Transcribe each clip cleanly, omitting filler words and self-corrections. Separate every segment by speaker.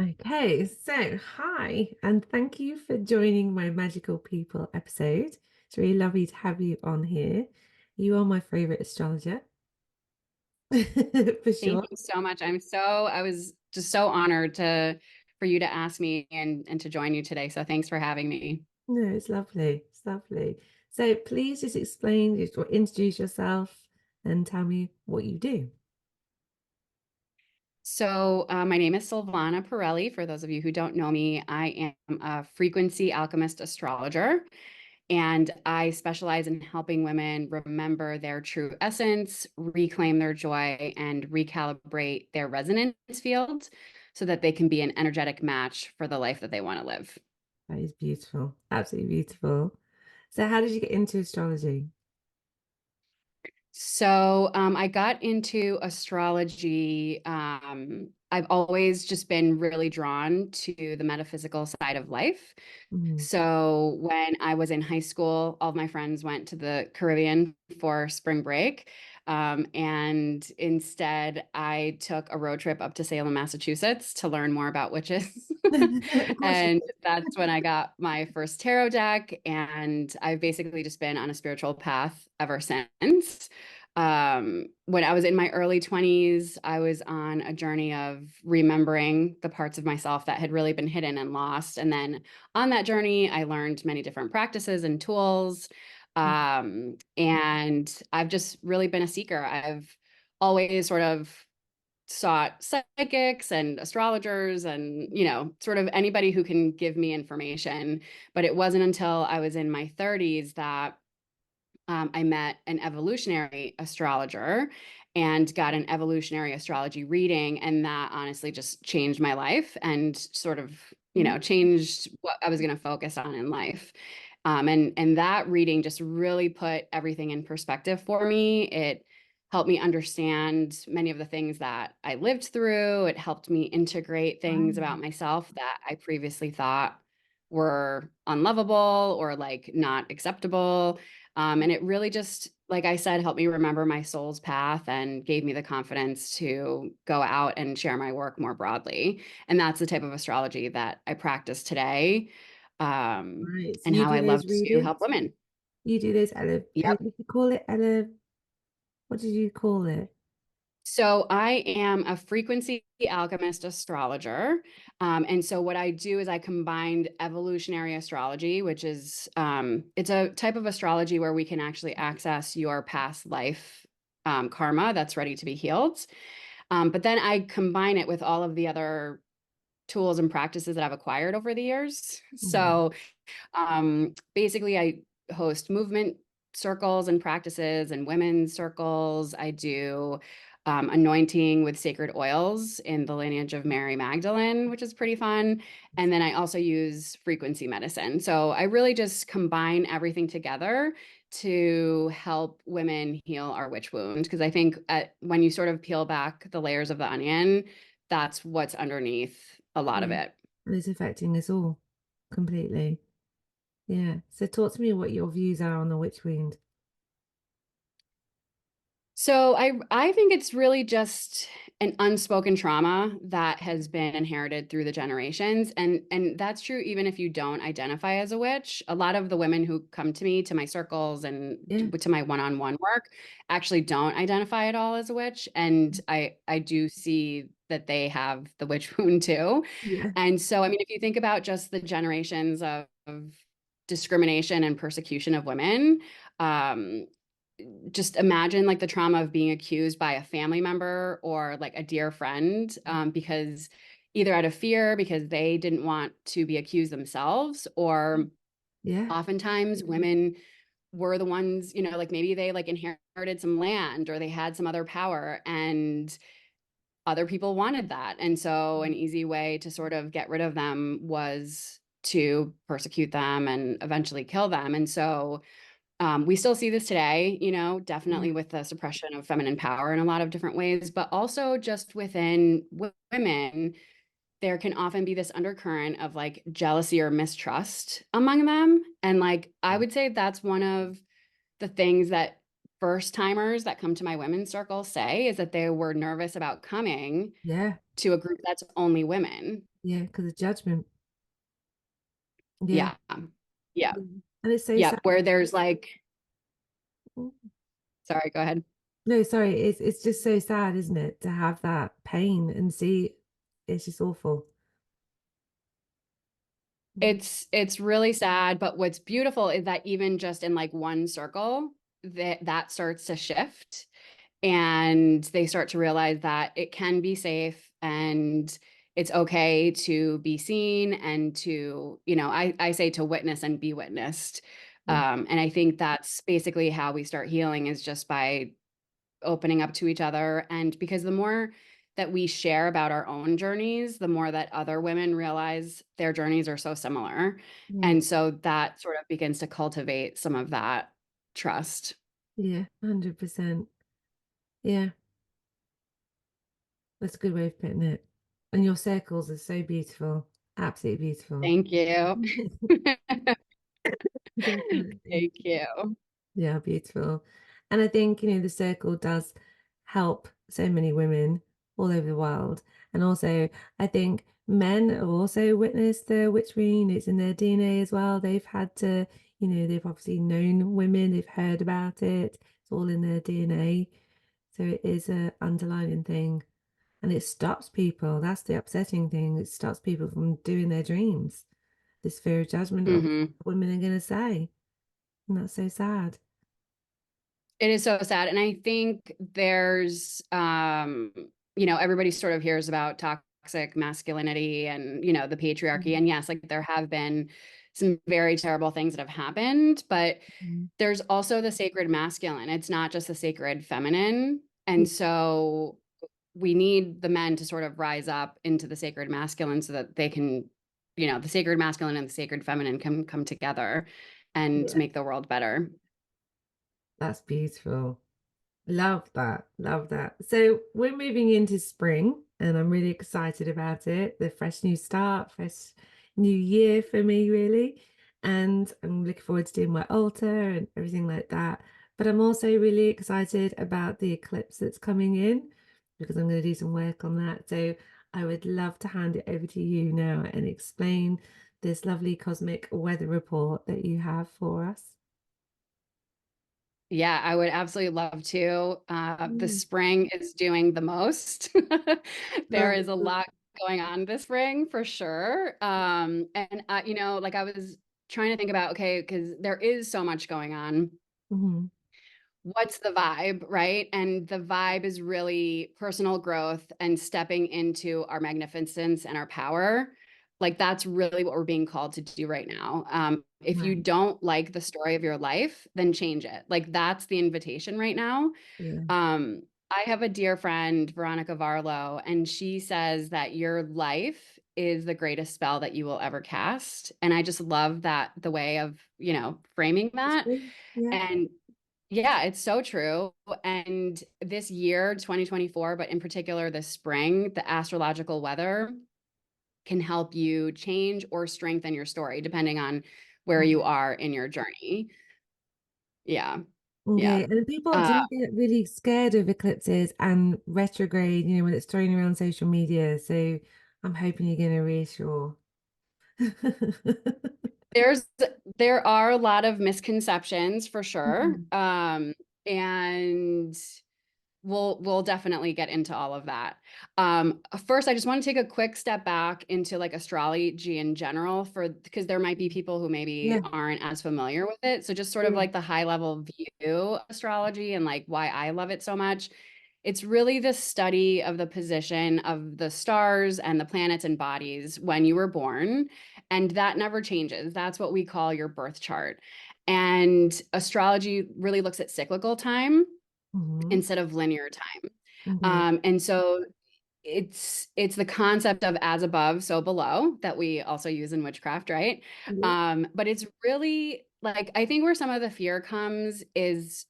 Speaker 1: Okay, so hi, and thank you for joining my Magical People episode. It's really lovely to have you on here. You are my favorite astrologer, for
Speaker 2: Thank
Speaker 1: sure.
Speaker 2: you so much. I was just so honored for you to ask me and to join you today. So thanks for having me.
Speaker 1: No, it's lovely. It's lovely. So please just explain, just or introduce yourself and tell me what you do.
Speaker 2: My name is Silvana Perelli. For those of you who don't know me, I am a Frequency Alchemist Astrologer, and I specialize in helping women remember their true essence, reclaim their joy, and recalibrate their resonance fields so that they can be an energetic match for the life that they want to live.
Speaker 1: That is beautiful. Absolutely beautiful. So how did you get into astrology?
Speaker 2: I got into astrology. I've always just been really drawn to the metaphysical side of life.
Speaker 1: Mm.
Speaker 2: So, when I was in high school, all of my friends went to the Caribbean for spring break. And instead, I took a road trip up to Salem, Massachusetts to learn more about witches.
Speaker 1: Of course you
Speaker 2: And
Speaker 1: did.
Speaker 2: that's when I got my first tarot deck. And I've basically just been on a spiritual path ever since. When I was in my early 20s, I was on a journey of remembering the parts of myself that had really been hidden and lost. And then on that journey, I learned many different practices and tools. And I've just really been a seeker. I've always sort of sought psychics and astrologers and, sort of anybody who can give me information. But it wasn't until I was in my 30s that I met an evolutionary astrologer and got an evolutionary astrology reading. And that honestly just changed my life and sort of,
Speaker 1: Mm.
Speaker 2: changed what I was going to focus on in life. And that reading just really put everything in perspective for me. It helped me understand many of the things that I lived through. It helped me integrate things about
Speaker 1: Wow.
Speaker 2: myself that I previously thought were unlovable or like not acceptable. And it really just, like I said, helped me remember my soul's path and gave me the confidence to go out and share my work more broadly. And that's the type of astrology that I practice today,
Speaker 1: Right. So
Speaker 2: and
Speaker 1: you
Speaker 2: how
Speaker 1: do
Speaker 2: I
Speaker 1: those
Speaker 2: love to help
Speaker 1: readings?
Speaker 2: women.
Speaker 1: You do those
Speaker 2: Yep.
Speaker 1: did you call it what did you call it?
Speaker 2: So I am a frequency alchemist astrologer. And so what I do is I combined evolutionary astrology, which is it's a type of astrology where we can actually access your past life karma that's ready to be healed. But then I combine it with all of the other tools and practices that I've acquired over the years.
Speaker 1: Mm.
Speaker 2: Basically, I host movement circles and practices and women's circles. I do anointing with sacred oils in the lineage of Mary Magdalene, which is pretty fun. And then I also use frequency medicine. So I really just combine everything together to help women heal our witch wound. Because I think when you sort of peel back the layers of the onion, that's what's underneath a lot of
Speaker 1: Yeah.
Speaker 2: it.
Speaker 1: And it's affecting us all completely. Yeah. So talk to me what your views are on the witch wound.
Speaker 2: I think it's really just an unspoken trauma that has been inherited through the generations, and that's true even if you don't identify as a witch. A lot of the women who come to me, to my circles and
Speaker 1: Yeah.
Speaker 2: to my one-on-one work actually don't identify at all as a witch, and I do see that they have the witch wound too.
Speaker 1: Yeah.
Speaker 2: And so I mean if you think about just the generations of discrimination and persecution of women, um just imagine like the trauma of being accused by a family member or like a dear friend, because either out of fear because they didn't want to be accused themselves, or
Speaker 1: Yeah.
Speaker 2: oftentimes women were the ones, like maybe they like inherited some land or they had some other power and other people wanted that. And so an easy way to sort of get rid of them was to persecute them and eventually kill them. And so we still see this today,
Speaker 1: Yeah.
Speaker 2: definitely with the suppression of feminine power in a lot of different ways, but also just within women, there can often be this undercurrent of like jealousy or mistrust among them. And like, I would say that's one of the things that first timers that come to my women's circle say is that they were nervous about coming
Speaker 1: Yeah.
Speaker 2: to a group that's only women.
Speaker 1: Yeah. Because of judgment. Yeah.
Speaker 2: Yeah. Yeah.
Speaker 1: Yeah. And it's so
Speaker 2: Yeah.
Speaker 1: sad.
Speaker 2: Where there's like, sorry, go ahead.
Speaker 1: No, sorry. It's just so sad, isn't it, to have that pain and see it's just awful. Mm.
Speaker 2: It's really sad, but what's beautiful is that even just in like one circle, that starts to shift and they start to realize that it can be safe and it's okay to be seen and to, I say to witness and be witnessed.
Speaker 1: Yeah.
Speaker 2: And I think that's basically how we start healing is just by opening up to each other. And because the more that we share about our own journeys, the more that other women realize their journeys are so similar.
Speaker 1: Yeah.
Speaker 2: And so that sort of begins to cultivate some of that trust.
Speaker 1: Yeah. 100%. Yeah. That's a good way of putting it. And your circles are so beautiful. Absolutely beautiful.
Speaker 2: Thank you.
Speaker 1: Definitely.
Speaker 2: Thank you.
Speaker 1: Yeah, beautiful. And I think, the circle does help so many women all over the world. And also, I think men have also witnessed the witchery. It's in their DNA as well. They've had to, they've obviously known women, they've heard about it. It's all in their DNA. So it is a underlying thing. And it stops people. That's the upsetting thing. It stops people from doing their dreams. This fear of judgment of
Speaker 2: Hmm.
Speaker 1: what women are going to say. And that's so sad.
Speaker 2: It is so sad. And I think there's, everybody sort of hears about toxic masculinity and, the patriarchy.
Speaker 1: Mhm.
Speaker 2: And yes, like there have been some very terrible things that have happened, but
Speaker 1: Mhm.
Speaker 2: there's also the sacred masculine. It's not just the sacred feminine.
Speaker 1: Yeah.
Speaker 2: And so we need the men to sort of rise up into the sacred masculine so that they can, the sacred masculine and the sacred feminine can come together and
Speaker 1: Yeah.
Speaker 2: make the world better.
Speaker 1: That's beautiful. Love that. Love that. So we're moving into spring and I'm really excited about it. The fresh new start, fresh new year for me, really. And I'm looking forward to doing my altar and everything like that. But I'm also really excited about the eclipse that's coming in because I'm going to do some work on that. So I would love to hand it over to you now and explain this lovely cosmic weather report that you have for us.
Speaker 2: Yeah, I would absolutely love to. The
Speaker 1: Mm.
Speaker 2: spring is doing the most. There
Speaker 1: Love
Speaker 2: is a
Speaker 1: it.
Speaker 2: lot going on this spring for sure. And like I was trying to think about, okay, because there is so much going on.
Speaker 1: Mhm.
Speaker 2: What's the vibe, right? And the vibe is really personal growth and stepping into our magnificence and our power. Like that's really what we're being called to do right now. If you
Speaker 1: Right.
Speaker 2: don't like the story of your life, then change it. Like that's the invitation right now.
Speaker 1: Yeah.
Speaker 2: Um, I have a dear friend, Veronica Varlow, and she says that your life is the greatest spell that you will ever cast. And I just love that the way of, framing
Speaker 1: It's
Speaker 2: that.
Speaker 1: true. Yeah.
Speaker 2: And yeah, it's so true. And this year, 2024, but in particular this spring, the astrological weather can help you change or strengthen your story, depending on where you
Speaker 1: Okay.
Speaker 2: are in your journey. Yeah. Yeah.
Speaker 1: Okay. And people
Speaker 2: Uh,
Speaker 1: do get really scared of eclipses and retrograde, when it's thrown around social media. So I'm hoping you're going to reassure.
Speaker 2: there's there are a lot of misconceptions for sure.
Speaker 1: Mhm.
Speaker 2: And we'll definitely get into all of that. First, I just want to take a quick step back into like astrology in general for because there might be people who maybe
Speaker 1: Yeah.
Speaker 2: aren't as familiar with it. So just sort of
Speaker 1: Yeah.
Speaker 2: like the high level view of astrology and like why I love it so much. It's really the study of the position of the stars and the planets and bodies when you were born, and that never changes. That's what we call your birth chart. And astrology really looks at cyclical time
Speaker 1: Hmm.
Speaker 2: instead of linear time.
Speaker 1: Okay.
Speaker 2: And so it's the concept of as above, so below that we also use in witchcraft, right?
Speaker 1: Yeah.
Speaker 2: But it's really like I think where some of the fear comes is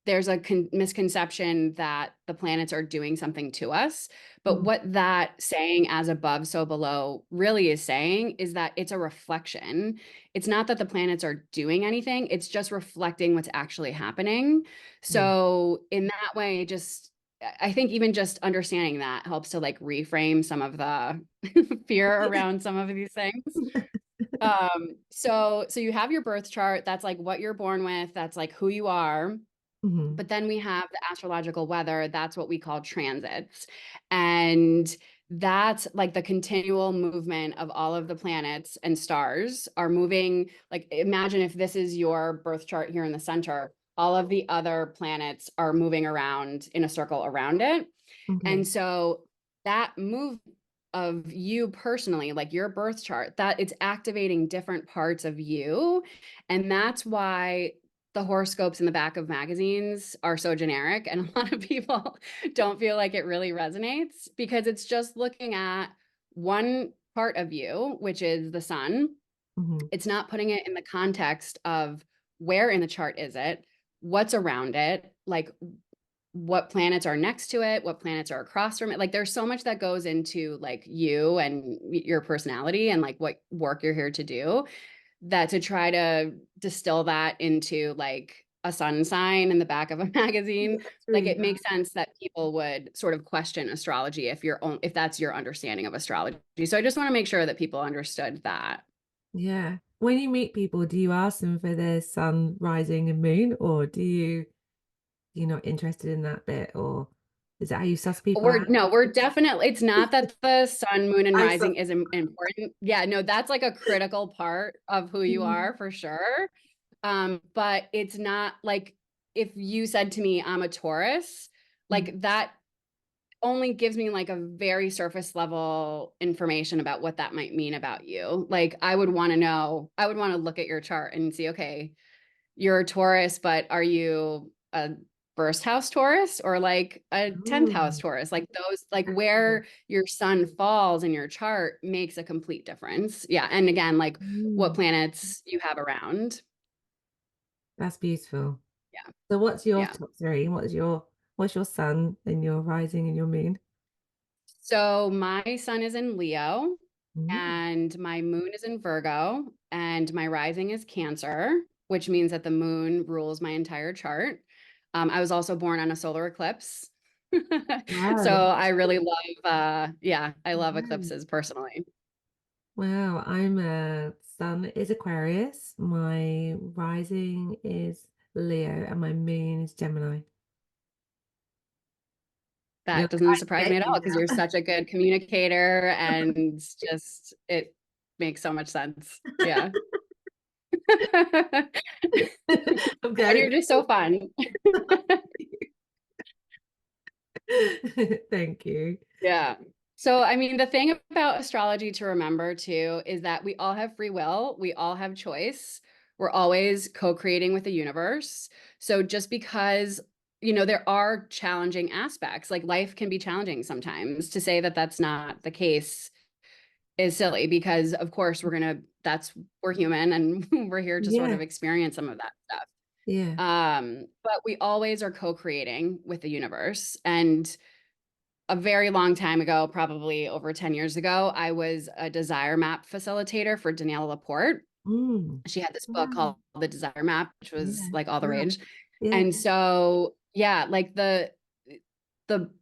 Speaker 2: there's a misconception that the planets are doing something to us. But
Speaker 1: Mm,
Speaker 2: what that saying, as above, so below, really is saying is that it's a reflection. It's not that the planets are doing anything, it's just reflecting what's actually happening.
Speaker 1: yeah.
Speaker 2: So, in that way, just I think even just understanding that helps to like reframe some of the fear
Speaker 1: Yeah.
Speaker 2: around some of these things. So you have your birth chart, that's like what you're born with, that's like who you are.
Speaker 1: Mhm,
Speaker 2: But then we have the astrological weather, that's what we call transits. And that's like the continual movement of all of the planets and stars are moving. Like, imagine if this is your birth chart here in the center, all of the other planets are moving around in a circle around it.
Speaker 1: okay.
Speaker 2: And so that move of you personally, like your birth chart, that it's activating different parts of you. And that's why the horoscopes in the back of magazines are so generic. And a lot of people don't feel like it really resonates because it's just looking at one part of you, which is the sun.
Speaker 1: Mhm,
Speaker 2: It's not putting it in the context of where in the chart is it, what's around it, like what planets are next to it, what planets are across from it. Like there's so much that goes into like you and your personality and like what work you're here to do, that to try to distill that into like a sun sign in the back of a
Speaker 1: yeah,
Speaker 2: magazine,
Speaker 1: that's
Speaker 2: like
Speaker 1: really
Speaker 2: it makes
Speaker 1: nice.
Speaker 2: sense that people would sort of question astrology if if that's your understanding of astrology. So I just want to make sure that people understood that.
Speaker 1: Yeah. When you meet people, do you ask them for their sun, rising, and moon, or you're not interested in that bit, or is that how you suss people
Speaker 2: We're
Speaker 1: out?
Speaker 2: no, we're definitely, it's not that the sun, moon, and
Speaker 1: I
Speaker 2: rising
Speaker 1: suss.
Speaker 2: is important. Yeah, no, that's like a critical part of who you
Speaker 1: Mhm,
Speaker 2: are for sure. But it's not like if you said to me, I'm a Taurus,
Speaker 1: mhm.
Speaker 2: like that only gives me like a very surface level information about what that might mean about you. Like I would want to know, I would want to look at your chart and see, okay, you're a Taurus, but are you a first house Taurus or like a 10th house
Speaker 1: Ooh,
Speaker 2: Taurus? Like those, like
Speaker 1: okay.
Speaker 2: where your sun falls in your chart makes a complete difference. Yeah. And again, like what
Speaker 1: Mm,
Speaker 2: planets you have around.
Speaker 1: that's beautiful.
Speaker 2: Yeah.
Speaker 1: So what's your
Speaker 2: Yeah.
Speaker 1: top three? What's your sun and your rising and your moon?
Speaker 2: So my sun is in Leo
Speaker 1: Mm,
Speaker 2: and my moon is in Virgo and my rising is Cancer, which means that the moon rules my entire chart. I was also born on a solar eclipse.
Speaker 1: wow,
Speaker 2: So I really love, yeah, I love
Speaker 1: wow.
Speaker 2: eclipses personally.
Speaker 1: Wow, I'm a sun is Aquarius, my rising is Leo, and my moon is Gemini. You're
Speaker 2: That
Speaker 1: like,
Speaker 2: doesn't
Speaker 1: I
Speaker 2: surprise me
Speaker 1: get
Speaker 2: at all
Speaker 1: you
Speaker 2: because you're such a good communicator and just it makes so much sense. Yeah.
Speaker 1: now.
Speaker 2: And
Speaker 1: I'm going.
Speaker 2: you're just so fun.
Speaker 1: Thank you.
Speaker 2: Yeah. So, I mean, the thing about astrology to remember too is that we all have free will, we all have choice. We're always co-creating with the universe. So, just because, there are challenging aspects, like life can be challenging sometimes. To say that that's not the case is silly because, of course, we're human and we're here to sort
Speaker 1: Yeah,
Speaker 2: of experience some of that stuff.
Speaker 1: yeah.
Speaker 2: But we always are co-creating with the universe. And a very long time ago, probably over 10 years ago, I was a desire map facilitator for Danielle Laporte.
Speaker 1: Mm.
Speaker 2: She had this book
Speaker 1: Wow.
Speaker 2: called The Desire Map, which was
Speaker 1: Yeah.
Speaker 2: like all the
Speaker 1: Wow.
Speaker 2: rage.
Speaker 1: Yeah.
Speaker 2: And so, yeah, like the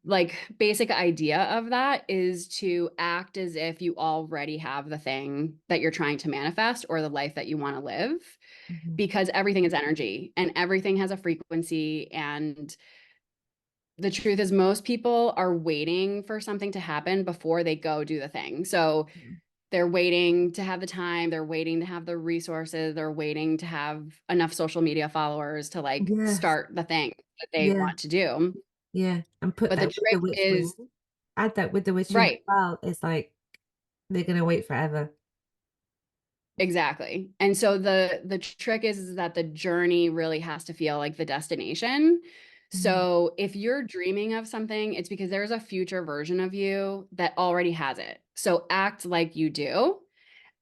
Speaker 2: like basic idea of that is to act as if you already have the thing that you're trying to manifest or the life that you want to live,
Speaker 1: Mhm.
Speaker 2: because everything is energy and everything has a frequency. And the truth is most people are waiting for something to happen before they go do the thing. So they're waiting to have the time, they're waiting to have the resources, they're waiting to have enough social media followers to like
Speaker 1: Yes.
Speaker 2: start the thing that they
Speaker 1: Yeah.
Speaker 2: want to do.
Speaker 1: Yeah. And put
Speaker 2: But the
Speaker 1: that with the
Speaker 2: trick
Speaker 1: witch ring.
Speaker 2: is
Speaker 1: Add that with the witch ring as
Speaker 2: right.
Speaker 1: well. It's like they're gonna wait forever.
Speaker 2: Exactly. And so the trick is that the journey really has to feel like the destination.
Speaker 1: Mm.
Speaker 2: So if you're dreaming of something, it's because there's a future version of you that already has it. So act like you do.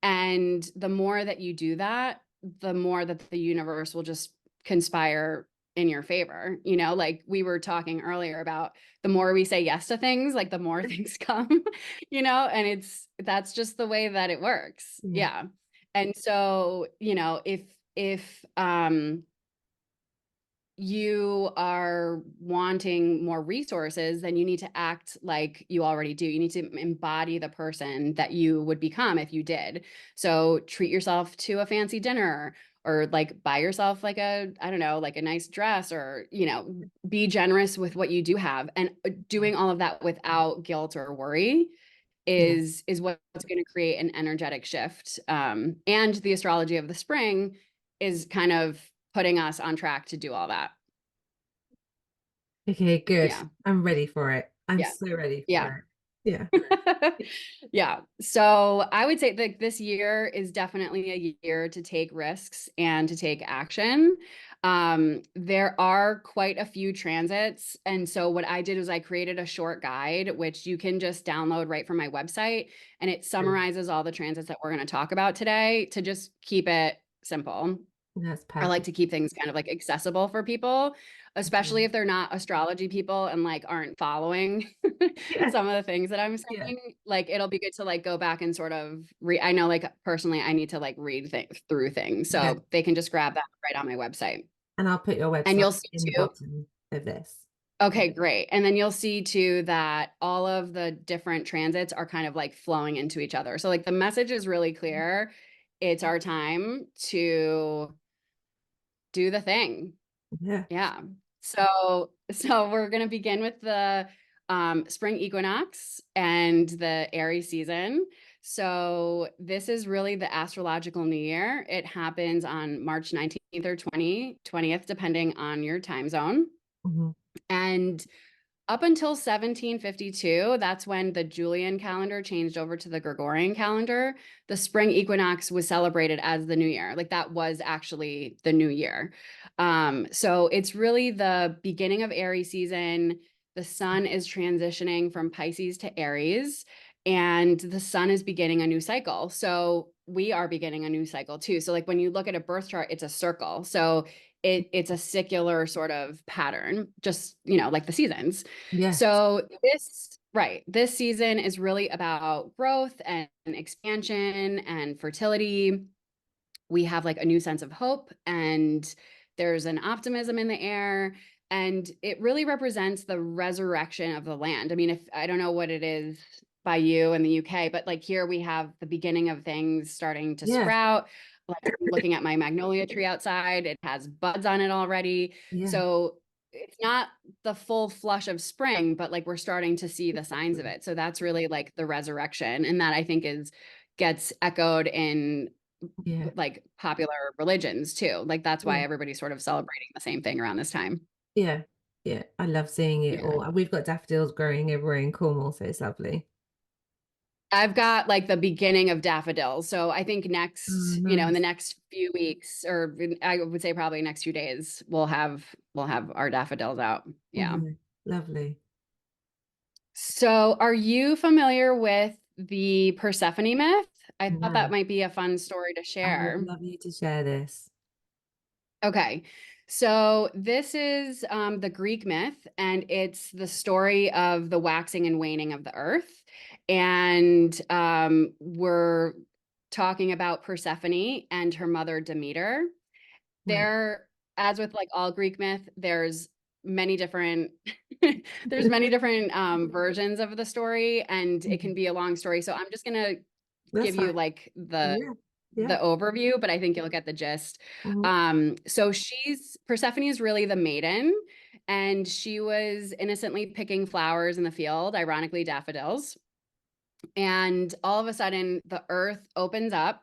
Speaker 2: And the more that you do that, the more that the universe will just conspire in your favor. You know, like we were talking earlier about, the more we say yes to things, like the more things come, you know, and that's just the way that it works.
Speaker 1: Yeah.
Speaker 2: Yeah. And so, you know, if you are wanting more resources, then you need to act like you already do. You need to embody the person that you would become if you did. So treat yourself to a fancy dinner, or like buy yourself like I don't know, like a nice dress, or, you know, be generous with what you do have. And doing all of that without guilt or worry
Speaker 1: Yeah.
Speaker 2: is what's going to create an energetic shift. And the astrology of the spring is kind of putting us on track to do all that.
Speaker 1: Okay, good.
Speaker 2: Yeah.
Speaker 1: I'm ready for it. I'm
Speaker 2: Yeah.
Speaker 1: so ready
Speaker 2: Yeah.
Speaker 1: for it. Yeah.
Speaker 2: Yeah. So I would say that this year is definitely a year to take risks and to take action. There are quite a few transits. And so what I did was I created a short guide, which you can just download right from my website. And it
Speaker 1: Good.
Speaker 2: summarizes all the transits that we're going to talk about today to just keep it simple.
Speaker 1: That's
Speaker 2: I like
Speaker 1: perfect.
Speaker 2: to keep things kind of like accessible for people, especially
Speaker 1: Mhm.
Speaker 2: if they're not astrology people and like aren't following
Speaker 1: Yeah.
Speaker 2: some of the things that I'm
Speaker 1: Yeah.
Speaker 2: saying. Like it'll be good to like go back and sort of read. I know like personally I need to like read through things.
Speaker 1: Yeah.
Speaker 2: So they can just grab that right on my website.
Speaker 1: And I'll put your
Speaker 2: And
Speaker 1: website
Speaker 2: you'll see
Speaker 1: in the
Speaker 2: too.
Speaker 1: bottom of this.
Speaker 2: Okay, great. And then you'll see too that all of the different transits are kind of like flowing into each other. So like the message is really clear. It's our time to do the thing.
Speaker 1: Yeah.
Speaker 2: Yeah. So we're going to begin with the spring equinox and the Aries season. So this is really the astrological new year. It happens on March 19th or 20th, depending on your time zone.
Speaker 1: Mhm.
Speaker 2: And up until 1752, that's when the Julian calendar changed over to the Gregorian calendar. The spring equinox was celebrated as the new year. Like that was actually the new year. So it's really the beginning of Aries season. The sun is transitioning from Pisces to Aries, and the sun is beginning a new cycle. So we are beginning a new cycle too. So like when you look at a birth chart, it's a circle. So it's a secular sort of pattern, just, you know, like the seasons.
Speaker 1: Yeah.
Speaker 2: So this season is really about growth and expansion and fertility. We have like a new sense of hope, and there's an optimism in the air, and it really represents the resurrection of the land. I mean, if I don't know what it is by you in the UK, but like here we have the beginning of things starting to
Speaker 1: Yeah.
Speaker 2: sprout. Like I'm looking at my magnolia tree outside, it has buds on it already.
Speaker 1: Yeah.
Speaker 2: So it's not the full flush of spring, but like we're starting to see the signs of it. So that's really like the resurrection. And that I think is gets echoed in
Speaker 1: Yeah.
Speaker 2: like popular religions too. Like that's why
Speaker 1: Yeah.
Speaker 2: everybody's sort of celebrating the same thing around this time.
Speaker 1: Yeah. Yeah. I love seeing it
Speaker 2: Yeah.
Speaker 1: all. We've got daffodils growing everywhere in Cornwall, so it's lovely.
Speaker 2: I've got like the beginning of daffodils. So I think
Speaker 1: Oh,
Speaker 2: next, you know, in the
Speaker 1: nice.
Speaker 2: next few weeks, or I would say probably next few days, we'll have our daffodils out. Yeah.
Speaker 1: Yeah. Lovely.
Speaker 2: So are you familiar with the Persephone myth? I thought that
Speaker 1: No,
Speaker 2: might be a fun story to
Speaker 1: I would
Speaker 2: share.
Speaker 1: love you to share this.
Speaker 2: Okay. So this is the Greek myth, and it's the story of the waxing and waning of the earth. And we're talking about Persephone and her mother Demeter.
Speaker 1: Right.
Speaker 2: There, as with like all Greek myth, there's many different there's many different versions of the story, and it can
Speaker 1: Mhm.
Speaker 2: be a long story. So I'm just gonna
Speaker 1: That's
Speaker 2: give you
Speaker 1: fine.
Speaker 2: like the
Speaker 1: Yeah.
Speaker 2: the
Speaker 1: Yeah.
Speaker 2: overview, but I think you'll get the gist.
Speaker 1: Mhm.
Speaker 2: So Persephone is really the maiden, and she was innocently picking flowers in the field, ironically daffodils. And all of a sudden, the earth opens up,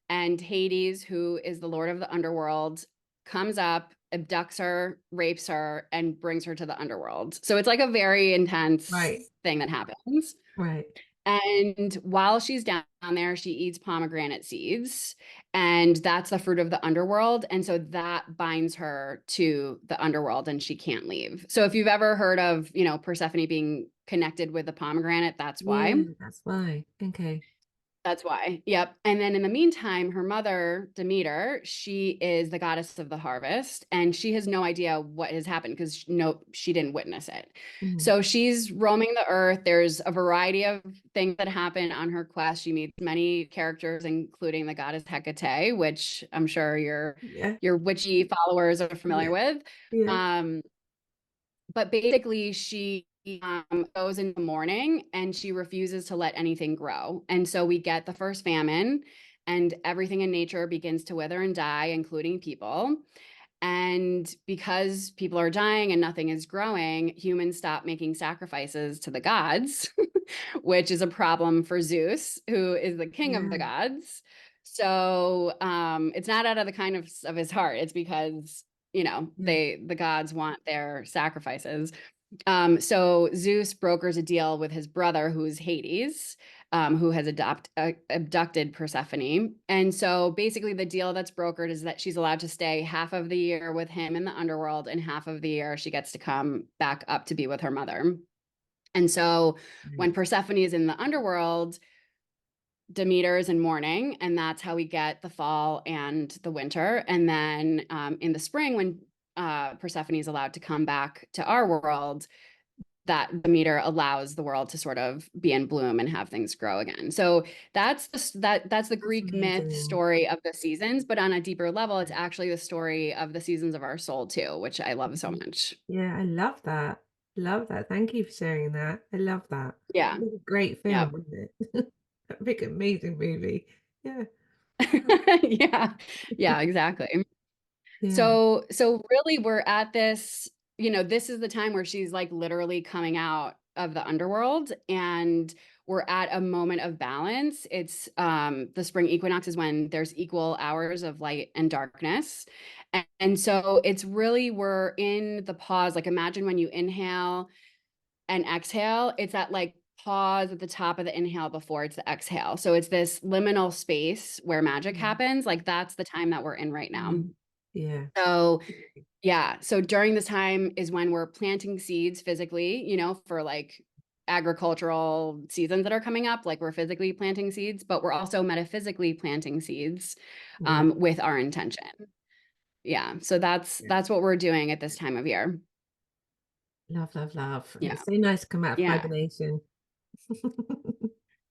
Speaker 2: and Hades, who is the lord of the underworld, comes up, abducts her, rapes her, and brings her to the underworld. So it's like a very intense
Speaker 1: Right.
Speaker 2: thing that happens.
Speaker 1: Right.
Speaker 2: And while she's down there, she eats pomegranate seeds, and that's the fruit of the underworld. And so that binds her to the underworld, and she can't leave. So if you've ever heard of, Persephone being connected with the pomegranate, that's why.
Speaker 1: Yeah, that's why. Okay.
Speaker 2: That's why. Yep. And then in the meantime, her mother, Demeter, she is the goddess of the harvest, and she has no idea what has happened because no, she didn't witness it.
Speaker 1: Mm.
Speaker 2: So she's roaming the earth. There's a variety of things that happen on her quest. She meets many characters, including the goddess Hecate, which I'm sure
Speaker 1: Yeah,
Speaker 2: your witchy followers are familiar
Speaker 1: yeah,
Speaker 2: with.
Speaker 1: yeah,
Speaker 2: Um, but basically she goes in the morning and she refuses to let anything grow. And so we get the first famine and everything in nature begins to wither and die, including people. And because people are dying and nothing is growing, humans stop making sacrifices to the gods, which is a problem for Zeus, who is the king of the
Speaker 1: yeah,
Speaker 2: gods. So it's not out of the kindness of his heart. It's because, you know,
Speaker 1: yeah.
Speaker 2: the gods want their sacrifices. So Zeus brokers a deal with his brother, who's Hades, who has abducted Persephone. And so basically, the deal that's brokered is that she's allowed to stay half of the year with him in the underworld, and half of the year she gets to come back up to be with her mother. And so
Speaker 1: Right.
Speaker 2: when Persephone is in the underworld, Demeter is in mourning, and that's how we get the fall and the winter. And then in the spring, when Persephone is allowed to come back to our world, that Demeter allows the world to sort of be in bloom and have things grow again. So that's the
Speaker 1: That's
Speaker 2: Greek myth
Speaker 1: amazing.
Speaker 2: story of the seasons, but on a deeper level, it's actually the story of the seasons of our soul too, which I love so
Speaker 1: Mhm.
Speaker 2: much.
Speaker 1: Yeah, I love that. Love that. Thank you for sharing that. I love that.
Speaker 2: Yeah.
Speaker 1: It's a great
Speaker 2: Yeah.
Speaker 1: film, wasn't it? A big, amazing movie. Yeah.
Speaker 2: Yeah. Yeah, exactly.
Speaker 1: Yeah.
Speaker 2: So really we're at this, you know, this is the time where she's like literally coming out of the underworld, and we're at a moment of balance. It's the spring equinox is when there's equal hours of light and darkness. And so it's really we're in the pause. Like imagine when you inhale and exhale, it's that like pause at the top of the inhale before it's the exhale. So it's this liminal space where magic
Speaker 1: Mm.
Speaker 2: happens. Like that's the time that we're in right now.
Speaker 1: Mm. Yeah.
Speaker 2: So yeah. So during this time is when we're planting seeds physically, you know, for like agricultural seasons that are coming up. Like we're physically planting seeds, but we're also metaphysically planting seeds
Speaker 1: Yeah.
Speaker 2: with our intention. Yeah. So
Speaker 1: Yeah.
Speaker 2: that's what we're doing at this time of year.
Speaker 1: Love, love, love. And
Speaker 2: Yeah.
Speaker 1: it's so nice to come out of
Speaker 2: Yeah.
Speaker 1: hibernation.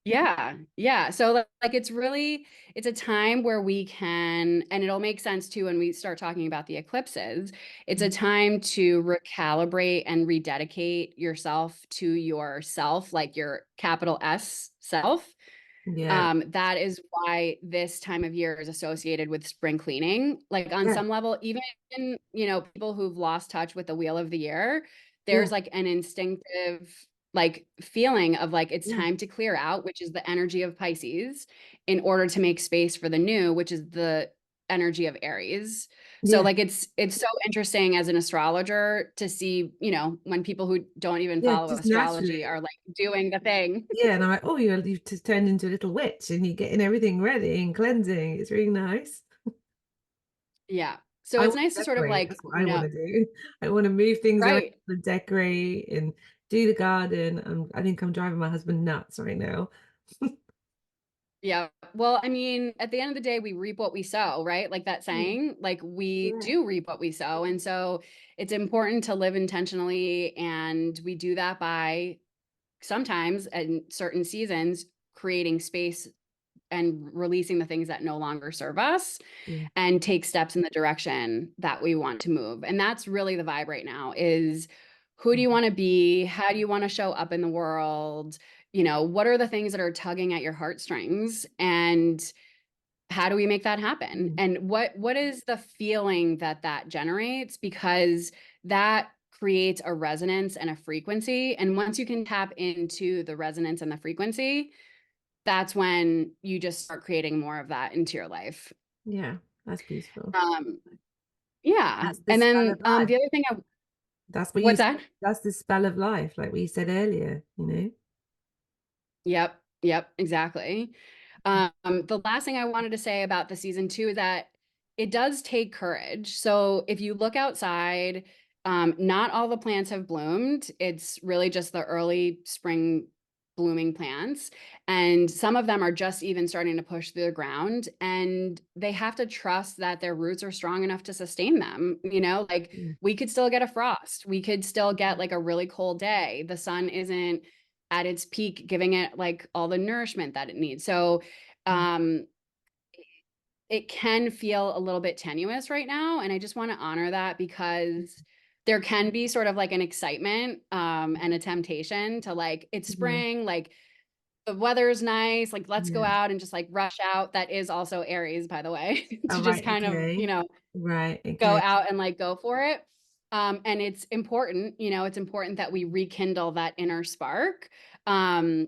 Speaker 2: Yeah, yeah. So like it's really it's a time where we can, and it'll make sense too when we start talking about the eclipses. It's a time to recalibrate and rededicate yourself to yourself, like your capital S self.
Speaker 1: Yeah.
Speaker 2: That is why this time of year is associated with spring cleaning. Like on
Speaker 1: Yeah.
Speaker 2: some level, even you know, people who've lost touch with the wheel of the year,
Speaker 1: Yeah.
Speaker 2: there's like an instinctive like feeling of like it's
Speaker 1: Yeah.
Speaker 2: time to clear out, which is the energy of Pisces, in order to make space for the new, which is the energy of Aries. So
Speaker 1: Yeah.
Speaker 2: like it's so interesting as an astrologer to see, you know, when people who don't even
Speaker 1: Yeah.
Speaker 2: follow
Speaker 1: Just
Speaker 2: astrology
Speaker 1: naturally.
Speaker 2: are like doing the thing.
Speaker 1: Yeah. And I'm like, oh, you've just turned into a little witch and you're getting everything ready and cleansing. It's really nice.
Speaker 2: Yeah. So
Speaker 1: I
Speaker 2: it's
Speaker 1: want
Speaker 2: nice
Speaker 1: to
Speaker 2: to sort of
Speaker 1: decorate.
Speaker 2: like
Speaker 1: That's what I want
Speaker 2: know,
Speaker 1: to do. I want to move things around
Speaker 2: right.
Speaker 1: and decorate and do the garden. I think I'm driving my husband nuts right now.
Speaker 2: Yeah. Well, I mean, at the end of the day, we reap what we sow, right? Like that
Speaker 1: Yeah.
Speaker 2: saying, like we
Speaker 1: Yeah.
Speaker 2: do reap what we sow. And so it's important to live intentionally. And we do that by sometimes in certain seasons, creating space and releasing the things that no longer serve us
Speaker 1: Yeah.
Speaker 2: and take steps in the direction that we want to move. And that's really the vibe right now is who do you want to be? How do you want to show up in the world? You know, what are the things that are tugging at your heartstrings? And how do we make that happen?
Speaker 1: Mm.
Speaker 2: And what is the feeling that that generates? Because that creates a resonance and a frequency. And once you can tap into the resonance and the frequency, that's when you just start creating more of that into your life.
Speaker 1: Yeah. That's beautiful.
Speaker 2: Um, yeah.
Speaker 1: That's the
Speaker 2: And
Speaker 1: spell
Speaker 2: then
Speaker 1: of life.
Speaker 2: the other thing
Speaker 1: That's what you
Speaker 2: what's
Speaker 1: said.
Speaker 2: that?
Speaker 1: That's the spell of life, like we said earlier, you know?
Speaker 2: Yep. Yep. Exactly. The last thing I wanted to say about the season two is that it does take courage. So if you look outside, not all the plants have bloomed. It's really just the early spring blooming plants, and some of them are just even starting to push through the ground, and they have to trust that their roots are strong enough to sustain them. Like
Speaker 1: Yeah.
Speaker 2: we could still get a frost, we could still get like a really cold day, the sun isn't at its peak giving it like all the nourishment that it needs. So
Speaker 1: Mm.
Speaker 2: um it can feel a little bit tenuous right now, and I just want to honor that, because there can be sort of like an excitement and a temptation to like, it's
Speaker 1: Yeah.
Speaker 2: spring, like the weather's nice, like let's go
Speaker 1: Yeah.
Speaker 2: out and just like rush out. That is also Aries, by the way,
Speaker 1: All
Speaker 2: to just
Speaker 1: right.
Speaker 2: kind of,
Speaker 1: Okay. Right.
Speaker 2: go
Speaker 1: Okay.
Speaker 2: out and like go for it. And it's important, it's important that we rekindle that inner spark. Um,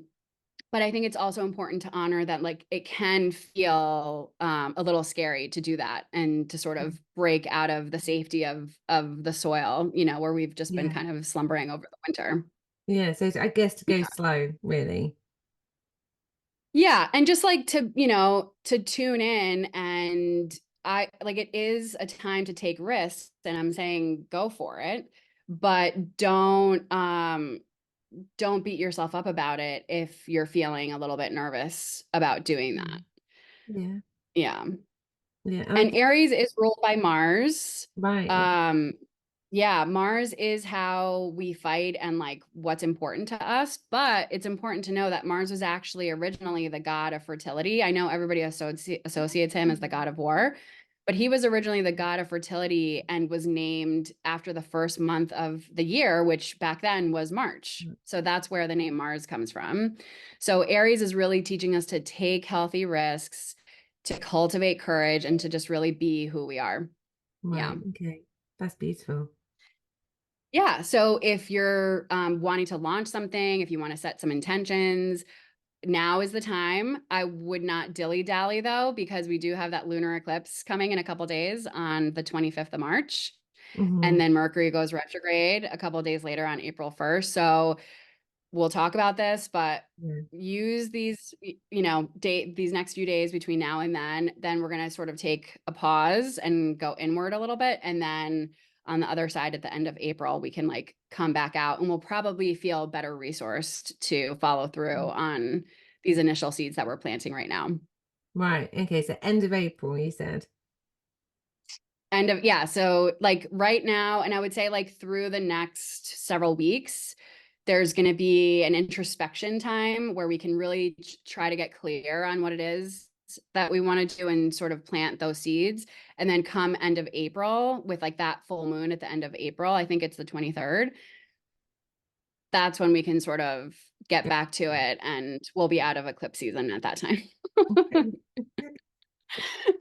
Speaker 2: but I think it's also important to honor that like it can feel a little scary to do that, and to sort of break out of the safety of the soil, where we've just been
Speaker 1: Yeah.
Speaker 2: kind of slumbering over the winter.
Speaker 1: Yeah. So I guess to go
Speaker 2: Yeah.
Speaker 1: slow, really.
Speaker 2: Yeah, and just like to, to tune in, and I like, it is a time to take risks, and I'm saying go for it, but don't beat yourself up about it if you're feeling a little bit nervous about doing that.
Speaker 1: Mm. Yeah.
Speaker 2: Yeah.
Speaker 1: Yeah. And I
Speaker 2: And
Speaker 1: think,
Speaker 2: Aries is ruled by Mars.
Speaker 1: right. Yeah.
Speaker 2: Um, yeah, Mars is how we fight and like what's important to us. But it's important to know that Mars was actually originally the god of fertility. I know everybody associates him as the god of war, but he was originally the god of fertility and was named after the first month of the year, which back then was March. So that's where the name Mars comes from. So Aries is really teaching us to take healthy risks, to cultivate courage, and to just really be who we are. Yeah.
Speaker 1: Right. Okay. That's beautiful.
Speaker 2: Yeah. So if you're wanting to launch something, if you want to set some intentions, now is the time. I would not dilly dally though, because we do have that lunar eclipse coming in a couple days on the 25th of March.
Speaker 1: Hmm.
Speaker 2: And then Mercury goes retrograde a couple days later on April 1st. So we'll talk about this, but
Speaker 1: Yeah.
Speaker 2: use these, these next few days between now and then we're going to sort of take a pause and go inward a little bit. And then on the other side, at the end of April, we can like come back out, and we'll probably feel better resourced to follow through on these initial seeds that we're planting right now.
Speaker 1: Right. Okay. So end of April, you said.
Speaker 2: End of, yeah. So like right now, and I would say like through the next several weeks, there's going to be an introspection time where we can really try to get clear on what it is that we want to do and sort of plant those seeds. And then come end of April, with like that full moon at the end of April, I think it's the 23rd. That's when we can sort of get
Speaker 1: Yeah.
Speaker 2: back to it, and we'll be out of eclipse season at that time.